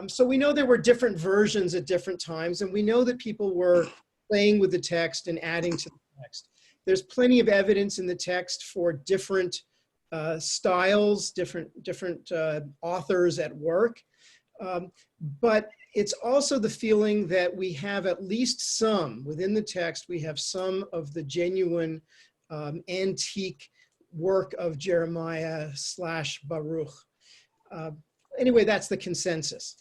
So we know there were different versions at different times, and we know that people were playing with the text and adding to the text. There's plenty of evidence in the text for different styles, different authors at work. But it's also the feeling that we have at least some, within the text, we have some of the genuine antique work of Jeremiah / Baruch. Anyway, that's the consensus.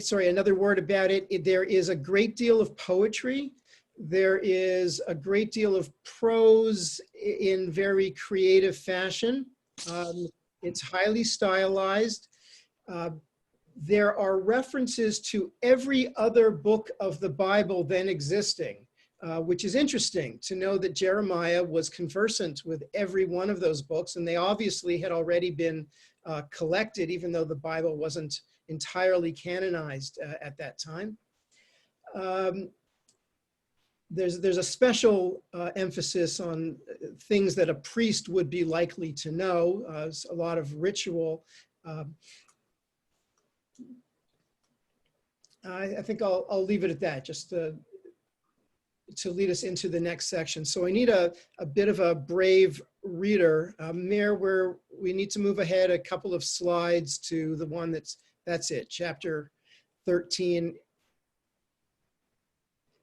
Sorry, another word about it. There is a great deal of poetry. There is a great deal of prose in very creative fashion. It's highly stylized. There are references to every other book of the Bible then existing, which is interesting to know that Jeremiah was conversant with every one of those books, and they obviously had already been collected, even though the Bible wasn't entirely canonized at that time. There's a special emphasis on things that a priest would be likely to know, a lot of ritual. I think I'll leave it at that, just to lead us into the next section. So I need a bit of a brave reader. Mayor, where we need to move ahead a couple of slides to the one that's it, chapter 13.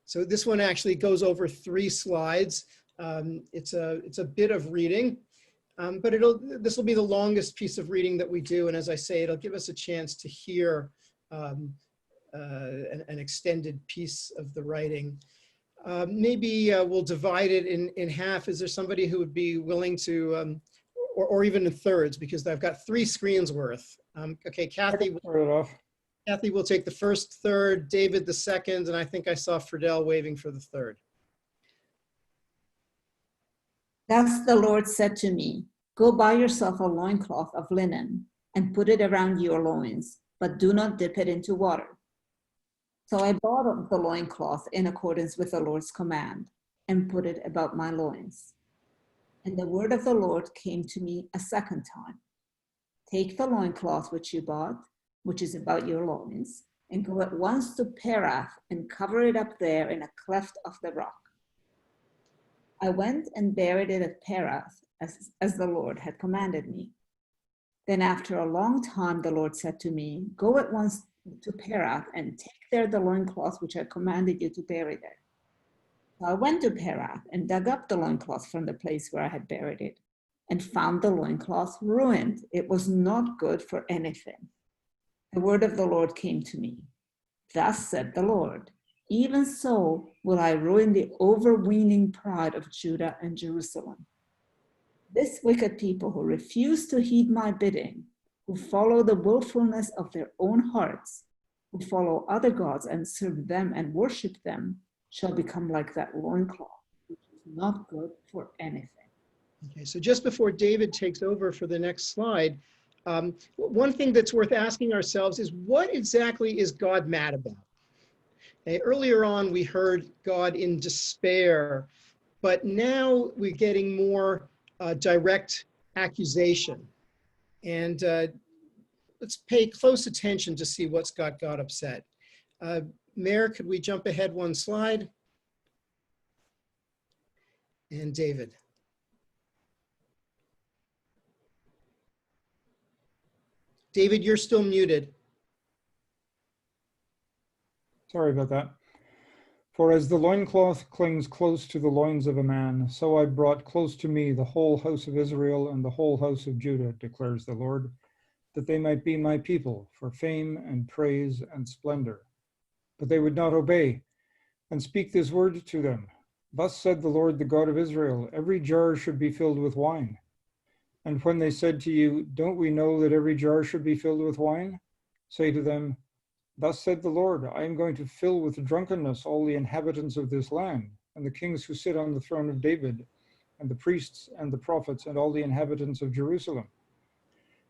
So this one actually goes over 3 slides. It's a bit of reading, but this will be the longest piece of reading that we do. And as I say, it'll give us a chance to hear an extended piece of the writing. Maybe we'll divide it in half. Is there somebody who would be willing to, or even in thirds, because I've got 3 screens worth. Okay, Kathy. Start it off. Kathy will take the first third, David the second, and I think I saw Friedel waving for the third. Thus the Lord said to me, go buy yourself a loincloth of linen and put it around your loins, but do not dip it into water. So I bought the loincloth in accordance with the Lord's command and put it about my loins. And the word of the Lord came to me a second time. Take the loincloth which you bought, which is about your loins, and go at once to Perath and cover it up there in a cleft of the rock. I went and buried it at Perath as the Lord had commanded me. Then after a long time, the Lord said to me, go at once to Perath and take there the loincloth which I commanded you to bury there. So I went to Perath and dug up the loincloth from the place where I had buried it and found the loincloth ruined. It was not good for anything. The word of the Lord came to me. Thus said the Lord, even so will I ruin the overweening pride of Judah and Jerusalem. This wicked people who refuse to heed my bidding, who follow the willfulness of their own hearts, who follow other gods and serve them and worship them, shall become like that loincloth, which is not good for anything. Okay, so just before David takes over for the next slide, one thing that's worth asking ourselves is, what exactly is God mad about? Okay, earlier on, we heard God in despair, but now we're getting more direct accusation. And let's pay close attention to see what's got God upset. Mayor, could we jump ahead 1 slide? And David. David, you're still muted. Sorry about that. For as the loincloth clings close to the loins of a man, so I brought close to me the whole house of Israel and the whole house of Judah, declares the Lord, that they might be my people for fame and praise and splendor. But they would not obey and speak this word to them. Thus said the Lord, the God of Israel, every jar should be filled with wine, And when they said to you, don't we know that every jar should be filled with wine? Say to them, thus said the Lord, I am going to fill with drunkenness all the inhabitants of this land, and the kings who sit on the throne of David, and the priests and the prophets, and all the inhabitants of Jerusalem.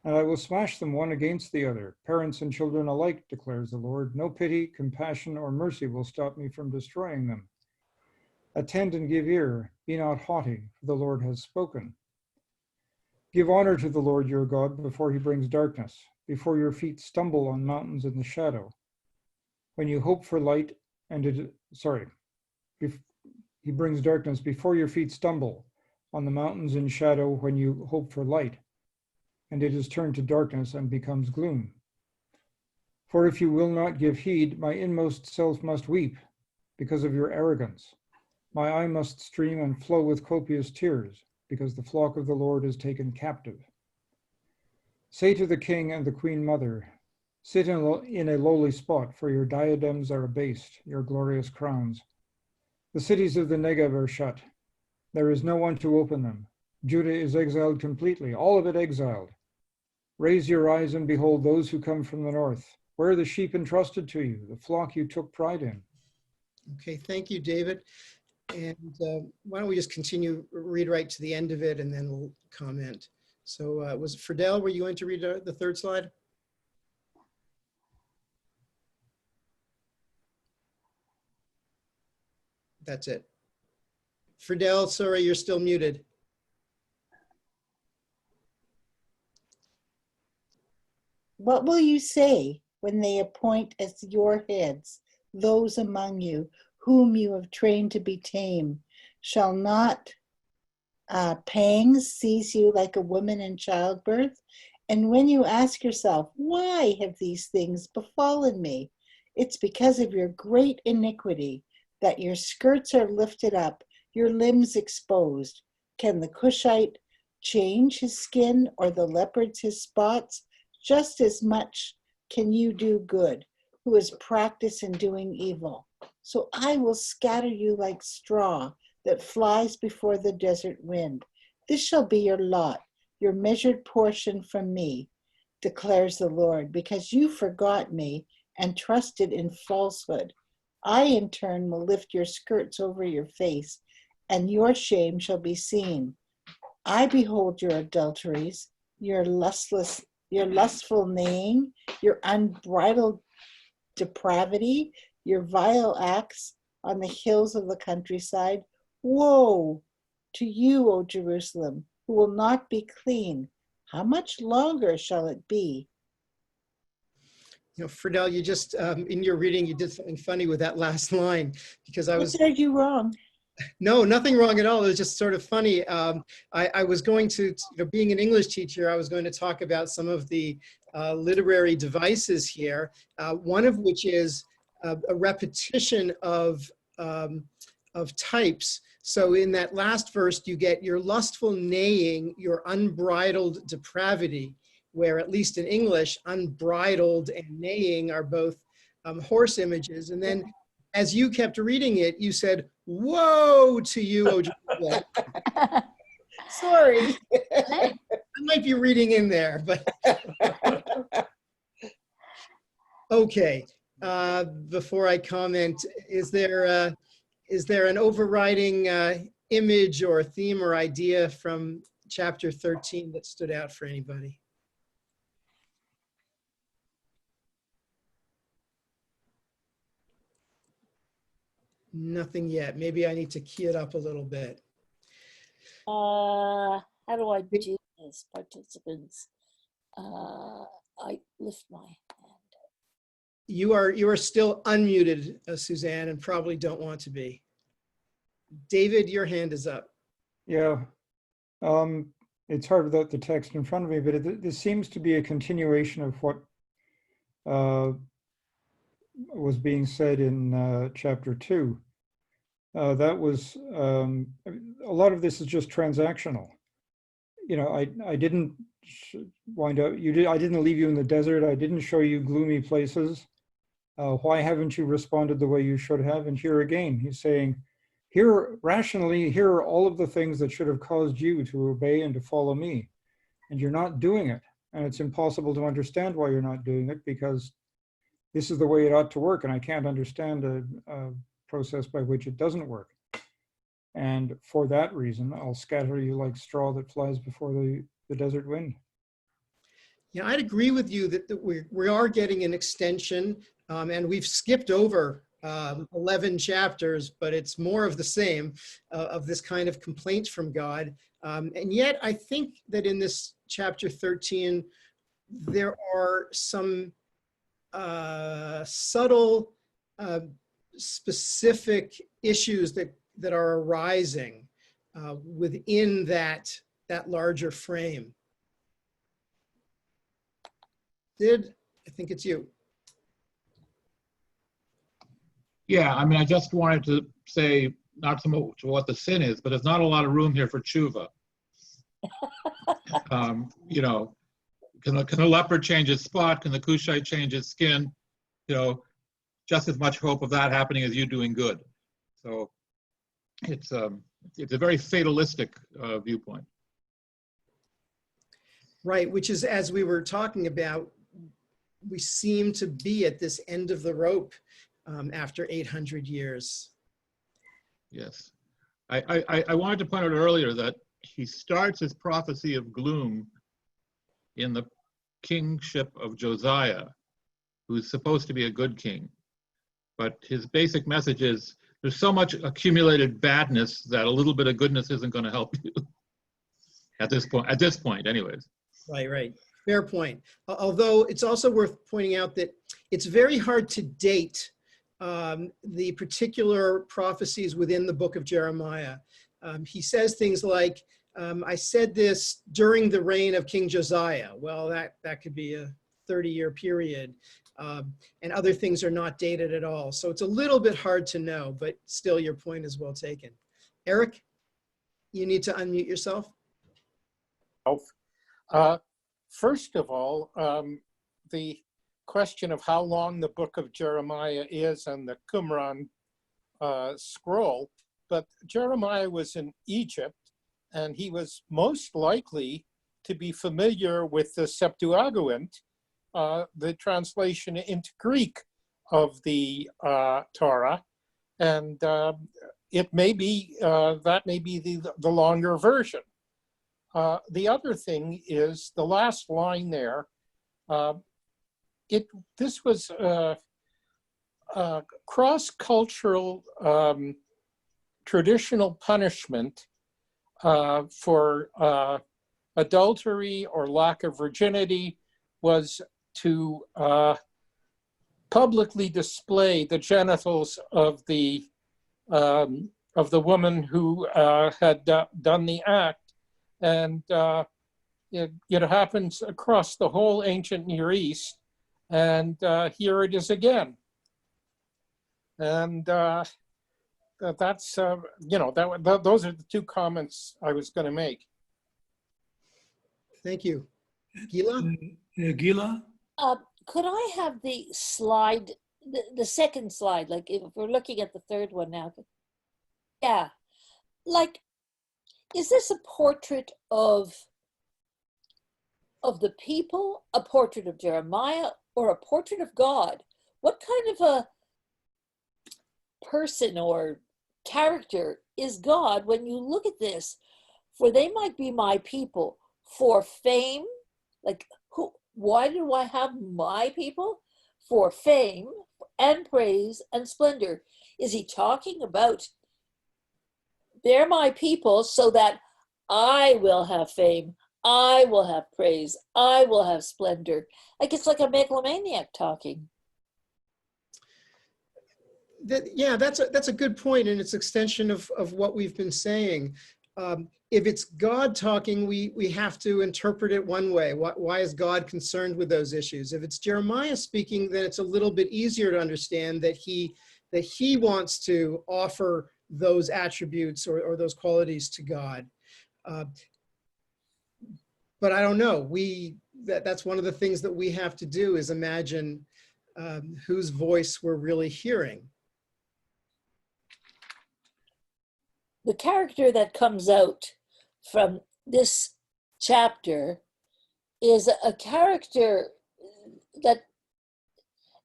And I will smash them one against the other, parents and children alike, declares the Lord. No pity, compassion, or mercy will stop me from destroying them. Attend and give ear, be not haughty, for the Lord has spoken. Give honor to the Lord your God before he brings darkness, before your feet stumble on mountains in the shadow. When you hope for light, he brings darkness before your feet stumble on the mountains in shadow when you hope for light, and it is turned to darkness and becomes gloom. For if you will not give heed, my inmost self must weep because of your arrogance. My eye must stream and flow with copious tears, because the flock of the Lord is taken captive. Say to the king and the queen mother, sit in a lowly spot, for your diadems are abased, your glorious crowns. The cities of the Negev are shut. There is no one to open them. Judah is exiled completely, all of it exiled. Raise your eyes and behold those who come from the north. Where are the sheep entrusted to you, the flock you took pride in? Okay, thank you, David. And why don't we just continue, read right to the end of it, and then we'll comment. So was it Friedel, were you going to read the third slide? That's it. Friedel, sorry, you're still muted. What will you say when they appoint as your heads those among you whom you have trained to be tame? Shall not pangs seize you like a woman in childbirth? And when you ask yourself, why have these things befallen me? It's because of your great iniquity that your skirts are lifted up, your limbs exposed. Can the Cushite change his skin, or the leopard's his spots? Just as much can you do good, who is practiced in doing evil. So I will scatter you like straw that flies before the desert wind. This shall be your lot, your measured portion from me, declares the Lord, because you forgot me and trusted in falsehood. I, in turn, will lift your skirts over your face, and your shame shall be seen. I behold your adulteries, your lustful neighing, your unbridled depravity, your vile acts on the hills of the countryside. Woe to you, O Jerusalem, who will not be clean. How much longer shall it be? You know, Friedel, you just, in your reading, you did something funny with that last line, because I was... What did you wrong? No, nothing wrong at all. It was just sort of funny. I was going to, being an English teacher, I was going to talk about some of the literary devices here, one of which is a repetition of types. So in that last verse, you get your lustful neighing, your unbridled depravity, where at least in English, unbridled and neighing are both horse images. And then as you kept reading it, you said, woe to you, O Jerusalem. Sorry. I might be reading in there, but okay. Before I comment, is there an overriding image or theme or idea from chapter 13 that stood out for anybody? Nothing yet. Maybe I need to key it up a little bit. How do I do this, participants? I lift my hand. You are still unmuted, Suzanne, and probably don't want to be. David, your hand is up. Yeah, it's hard without the text in front of me, but this seems to be a continuation of what was being said in chapter 2. That was, a lot of this is just transactional. You know, I didn't wind up, I didn't leave you in the desert. I didn't show you gloomy places. Why haven't you responded the way you should have? And here again, he's saying, here, rationally, here are all of the things that should have caused you to obey and to follow me. and you're not doing it. And it's impossible to understand why you're not doing it, because this is the way it ought to work, and I can't understand a process by which it doesn't work. And for that reason, I'll scatter you like straw that flies before the desert wind. Yeah, I'd agree with you that we are getting an extension, and we've skipped over 11 chapters, but it's more of the same, of this kind of complaints from God. And yet I think that in this chapter 13, there are some subtle, specific issues that are arising within that larger frame. Sid, I think it's you. Yeah, I mean, I just wanted to say not so much what the sin is, but there's not a lot of room here for tshuva. You know, can the leopard change its spot? Can the Cushite change its skin? You know, just as much hope of that happening as you doing good. So it's a very fatalistic viewpoint. Right, which is, as we were talking about, we seem to be at this end of the rope after 800 years. Yes. I wanted to point out earlier that he starts his prophecy of gloom in the kingship of Josiah, who's supposed to be a good king. But his basic message is there's so much accumulated badness that a little bit of goodness isn't going to help you at this point anyways. Right. Fair point. Although it's also worth pointing out that it's very hard to date the particular prophecies within the book of Jeremiah. He says things like, I said this during the reign of King Josiah. Well, that could be a 30-year period. And other things are not dated at all. So it's a little bit hard to know, but still your point is well taken. Eric, you need to unmute yourself. First of all, the question of how long the book of Jeremiah is and the Qumran scroll, but Jeremiah was in Egypt, and he was most likely to be familiar with the Septuagint, the translation into Greek of the Torah, and it may be that may be the longer version. The other thing is the last line there. This was a cross-cultural traditional punishment for adultery or lack of virginity, was to publicly display the genitals of the woman who had done the act. And it happens across the whole ancient Near East, and here it is again. And that's those are the two comments I was going to make. Thank you. Gila? Gila? Could I have the slide, the second slide, like if we're looking at the third one now? Yeah, like, is this a portrait of the people, a portrait of Jeremiah, or a portrait of God? What kind of a person or character is God when you look at this? For they might be my people for fame, like why do I have my people? For fame and praise and splendor. Is he talking about they're my people so that I will have fame, I will have praise, I will have splendor? Like it's like a megalomaniac talking. Yeah, that's a good point, and it's extension of what we've been saying. If it's God talking, we have to interpret it one way. Why is God concerned with those issues? If it's Jeremiah speaking, then it's a little bit easier to understand that he wants to offer those attributes or those qualities to God. But I don't know. That's one of the things that we have to do is imagine whose voice we're really hearing. The character that comes out from this chapter is a character that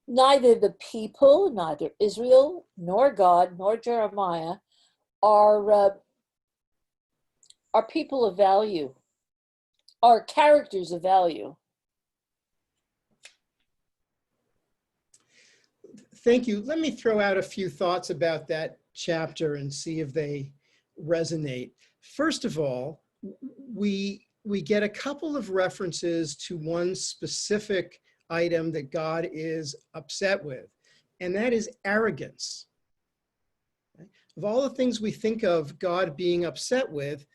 neither the people, neither Israel, nor God, nor Jeremiah are people of value, are characters of value. Thank you. Let me throw out a few thoughts about that chapter and see if they resonate. First of all, we get a couple of references to one specific item that God is upset with, and that is arrogance. Of all the things we think of God being upset with,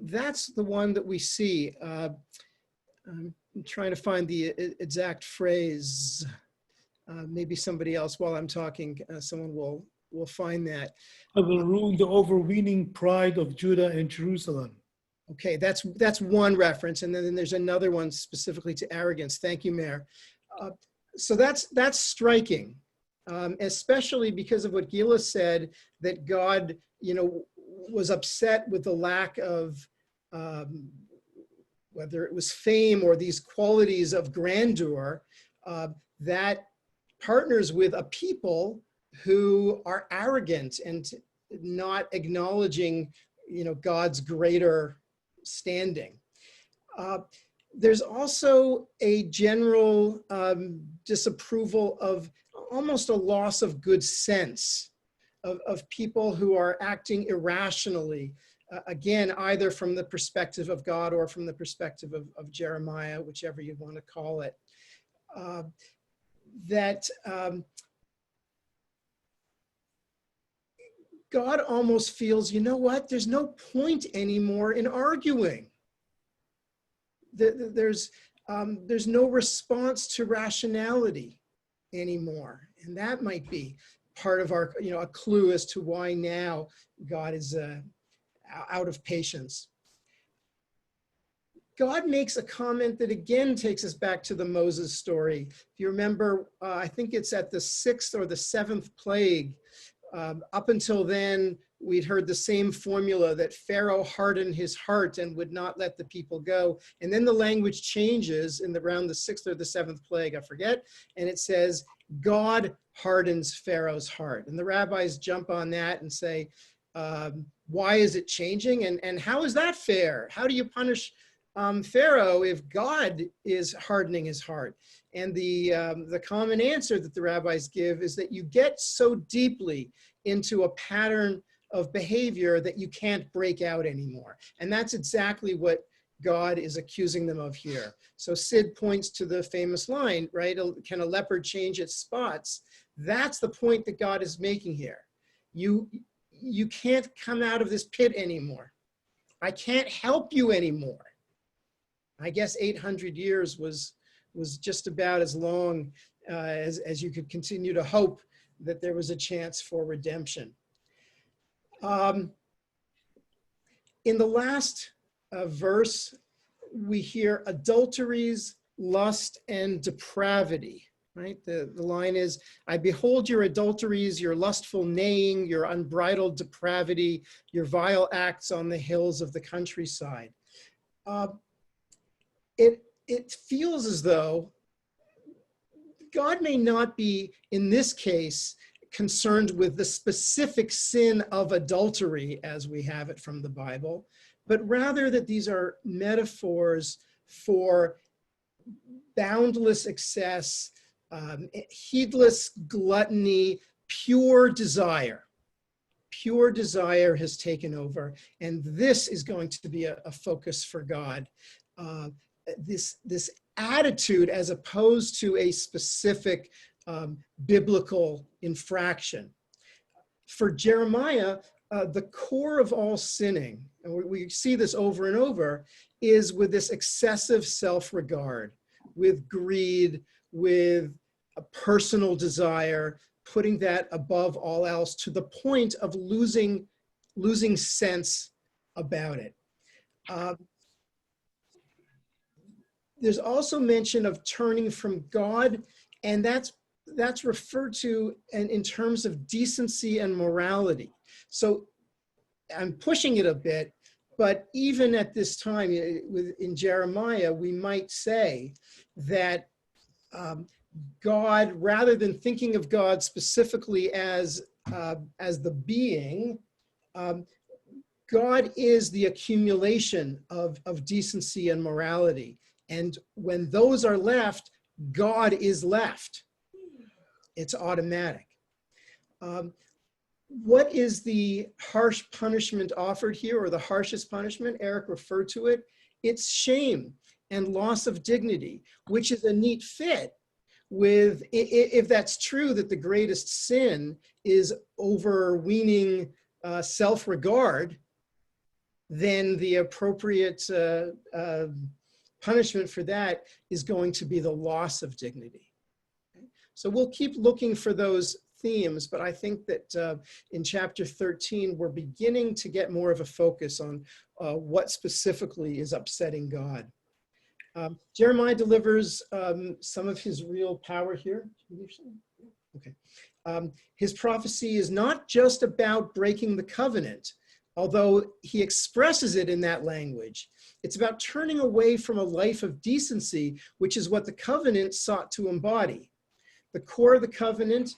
that's the one that we see. I'm trying to find the exact phrase. Maybe somebody else, while I'm talking, someone will find that. I will rule the overweening pride of Judah and Jerusalem. Okay, that's one reference, and then there's another one specifically to arrogance. Thank you, Mayor. So that's striking, especially because of what Gila said, that God, was upset with the lack of whether it was fame or these qualities of grandeur that partners with a people who are arrogant and not acknowledging, God's greater standing. There's also a general disapproval of almost a loss of good sense of people who are acting irrationally, again, either from the perspective of God or from the perspective of Jeremiah, whichever you want to call it. God almost feels, you know what, there's no point anymore in arguing. There's no response to rationality anymore. And that might be part of our, a clue as to why now God is out of patience. God makes a comment that again takes us back to the Moses story. If you remember, I think it's at the 6th or the 7th plague. Up until then, we'd heard the same formula that Pharaoh hardened his heart and would not let the people go. And then the language changes in around the 6th or the 7th plague, I forget. And it says, God hardens Pharaoh's heart. And the rabbis jump on that and say, why is it changing? And how is that fair? How do you punish Pharaoh if God is hardening his heart? And the common answer that the rabbis give is that you get so deeply into a pattern of behavior that you can't break out anymore. And that's exactly what God is accusing them of here. So Sid points to the famous line, right? Can a leopard change its spots? That's the point that God is making here. You can't come out of this pit anymore. I can't help you anymore. I guess 800 years was just about as long as you could continue to hope that there was a chance for redemption. In the last verse, we hear adulteries, lust, and depravity, right? The line is, I behold your adulteries, your lustful neighing, your unbridled depravity, your vile acts on the hills of the countryside. It feels as though God may not be, in this case, concerned with the specific sin of adultery as we have it from the Bible, but rather that these are metaphors for boundless excess, heedless gluttony, pure desire. Pure desire has taken over, and this is going to be a focus for God. This attitude as opposed to a specific biblical infraction. For Jeremiah, the core of all sinning, and we see this over and over, is with this excessive self-regard, with greed, with a personal desire, putting that above all else to the point of losing sense about it. There's also mention of turning from God, and that's referred to in terms of decency and morality. So I'm pushing it a bit. But even at this time in Jeremiah, we might say that God, rather than thinking of God specifically as the being, God is the accumulation of decency and morality. And when those are left, God is left. It's automatic. What is the harsh punishment offered here, or the harshest punishment? Eric referred to it. It's shame and loss of dignity, which is a neat fit with, if that's true, that the greatest sin is overweening self-regard, then the appropriate punishment for that is going to be the loss of dignity. Okay? So we'll keep looking for those themes, but I think that in chapter 13, we're beginning to get more of a focus on what specifically is upsetting God. Jeremiah delivers some of his real power here. Okay. His prophecy is not just about breaking the covenant, although he expresses it in that language. It's about turning away from a life of decency, which is what the covenant sought to embody. The core of the covenant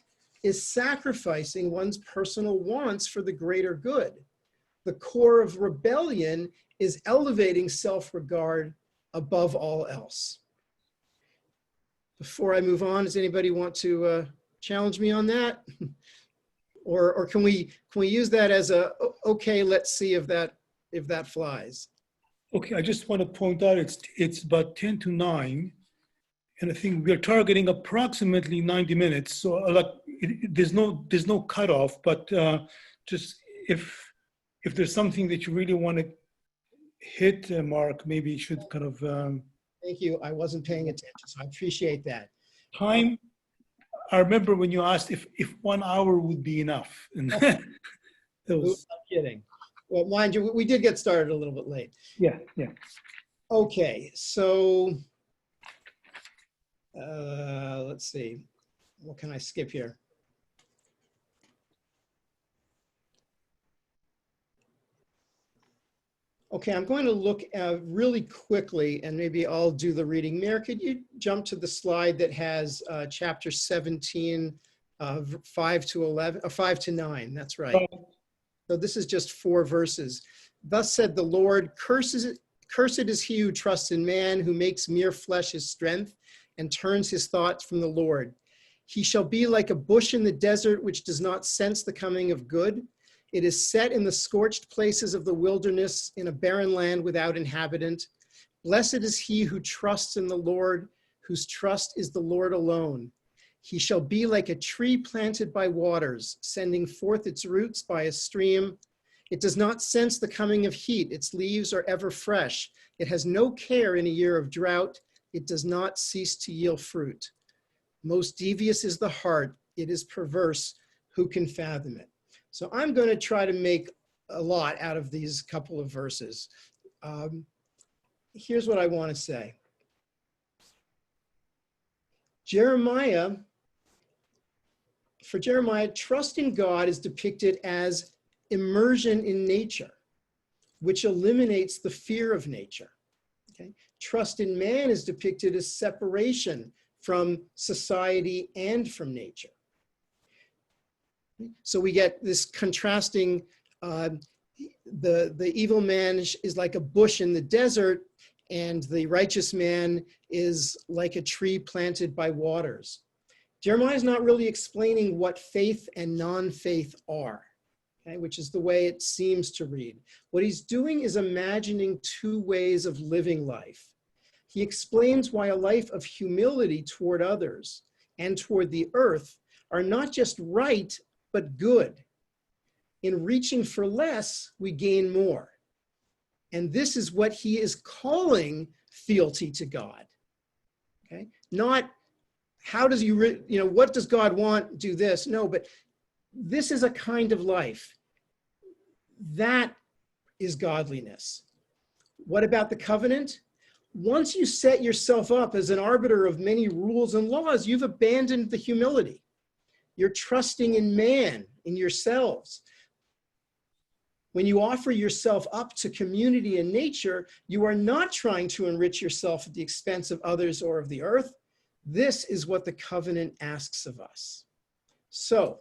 is sacrificing one's personal wants for the greater good. The core of rebellion is elevating self-regard above all else. Before I move on, does anybody want to challenge me on that? Or can we use that as a, okay, let's see if that flies? Okay, I just want to point out it's about 10 to 9, and I think we're targeting approximately 90 minutes. So there's no cutoff, but just if there's something that you really want to hit, Mark, maybe you should kind of. Thank you. I wasn't paying attention, so I appreciate that. Time. I remember when you asked if 1 hour would be enough. And I'm kidding. Well, mind you, we did get started a little bit late. Yeah. Okay, so let's see. What can I skip here? Okay, I'm going to look really quickly, and maybe I'll do the reading. Mayor, could you jump to the slide that has chapter 17, 5 to 11, 5 to 9? That's right. So this is just 4 verses. Thus said the Lord, cursed is he who trusts in man, who makes mere flesh his strength, and turns his thoughts from the Lord. He shall be like a bush in the desert, which does not sense the coming of good. It is set in the scorched places of the wilderness, in a barren land without inhabitant. Blessed is he who trusts in the Lord, whose trust is the Lord alone. He shall be like a tree planted by waters, sending forth its roots by a stream. It does not sense the coming of heat. Its leaves are ever fresh. It has no care in a year of drought. It does not cease to yield fruit. Most devious is the heart. It is perverse. Who can fathom it? So I'm going to try to make a lot out of these couple of verses. Here's what I want to say. For Jeremiah, trust in God is depicted as immersion in nature, which eliminates the fear of nature. Okay? Trust in man is depicted as separation from society and from nature. So we get this contrasting, the evil man is like a bush in the desert, and the righteous man is like a tree planted by waters. Jeremiah is not really explaining what faith and non-faith are, okay, which is the way it seems to read. What he's doing is imagining 2 ways of living life. He explains why a life of humility toward others and toward the earth are not just right, but good. In reaching for less, we gain more. And this is what he is calling fealty to God. Okay? Not how does what does God want? Do this. No, but this is a kind of life. That is godliness. What about the covenant? Once you set yourself up as an arbiter of many rules and laws, you've abandoned the humility. You're trusting in man, in yourselves. When you offer yourself up to community and nature, you are not trying to enrich yourself at the expense of others or of the earth. This is what the covenant asks of us. So,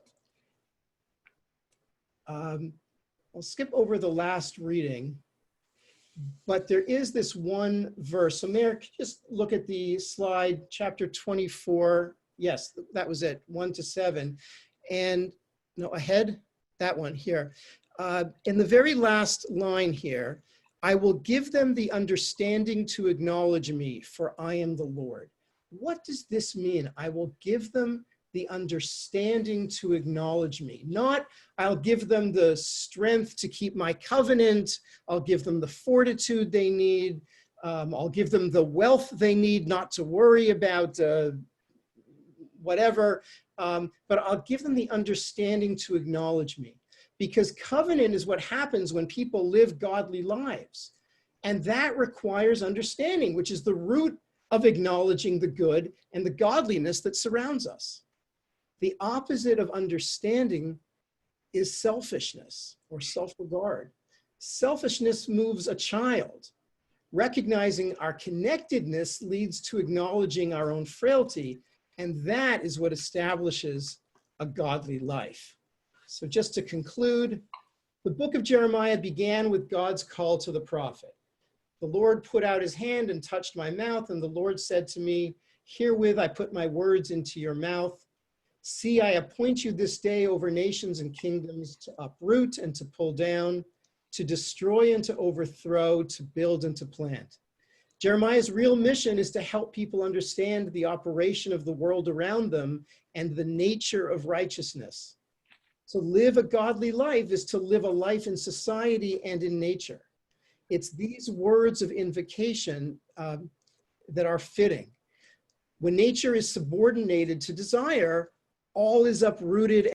I'll skip over the last reading, but there is this one verse. So Mayor, just look at the slide, chapter 24. Yes, that was it, 1-7. And no, ahead, that one here. In the very last line here, I will give them the understanding to acknowledge me, for I am the Lord. What does this mean? I will give them the understanding to acknowledge me. Not, I'll give them the strength to keep my covenant. I'll give them the fortitude they need. I'll give them the wealth they need not to worry about whatever. But I'll give them the understanding to acknowledge me. Because covenant is what happens when people live godly lives. And that requires understanding, which is the root of acknowledging the good and the godliness that surrounds us. The opposite of understanding is selfishness or self-regard. Selfishness moves a child. Recognizing our connectedness leads to acknowledging our own frailty, and that is what establishes a godly life. So just to conclude, the book of Jeremiah began with God's call to the prophet. The Lord put out his hand and touched my mouth, and the Lord said to me, herewith I put my words into your mouth. See, I appoint you this day over nations and kingdoms to uproot and to pull down, to destroy and to overthrow, to build and to plant. Jeremiah's real mission is to help people understand the operation of the world around them and the nature of righteousness. To live a godly life is to live a life in society and in nature. It's these words of invocation that are fitting. When nature is subordinated to desire, all is uprooted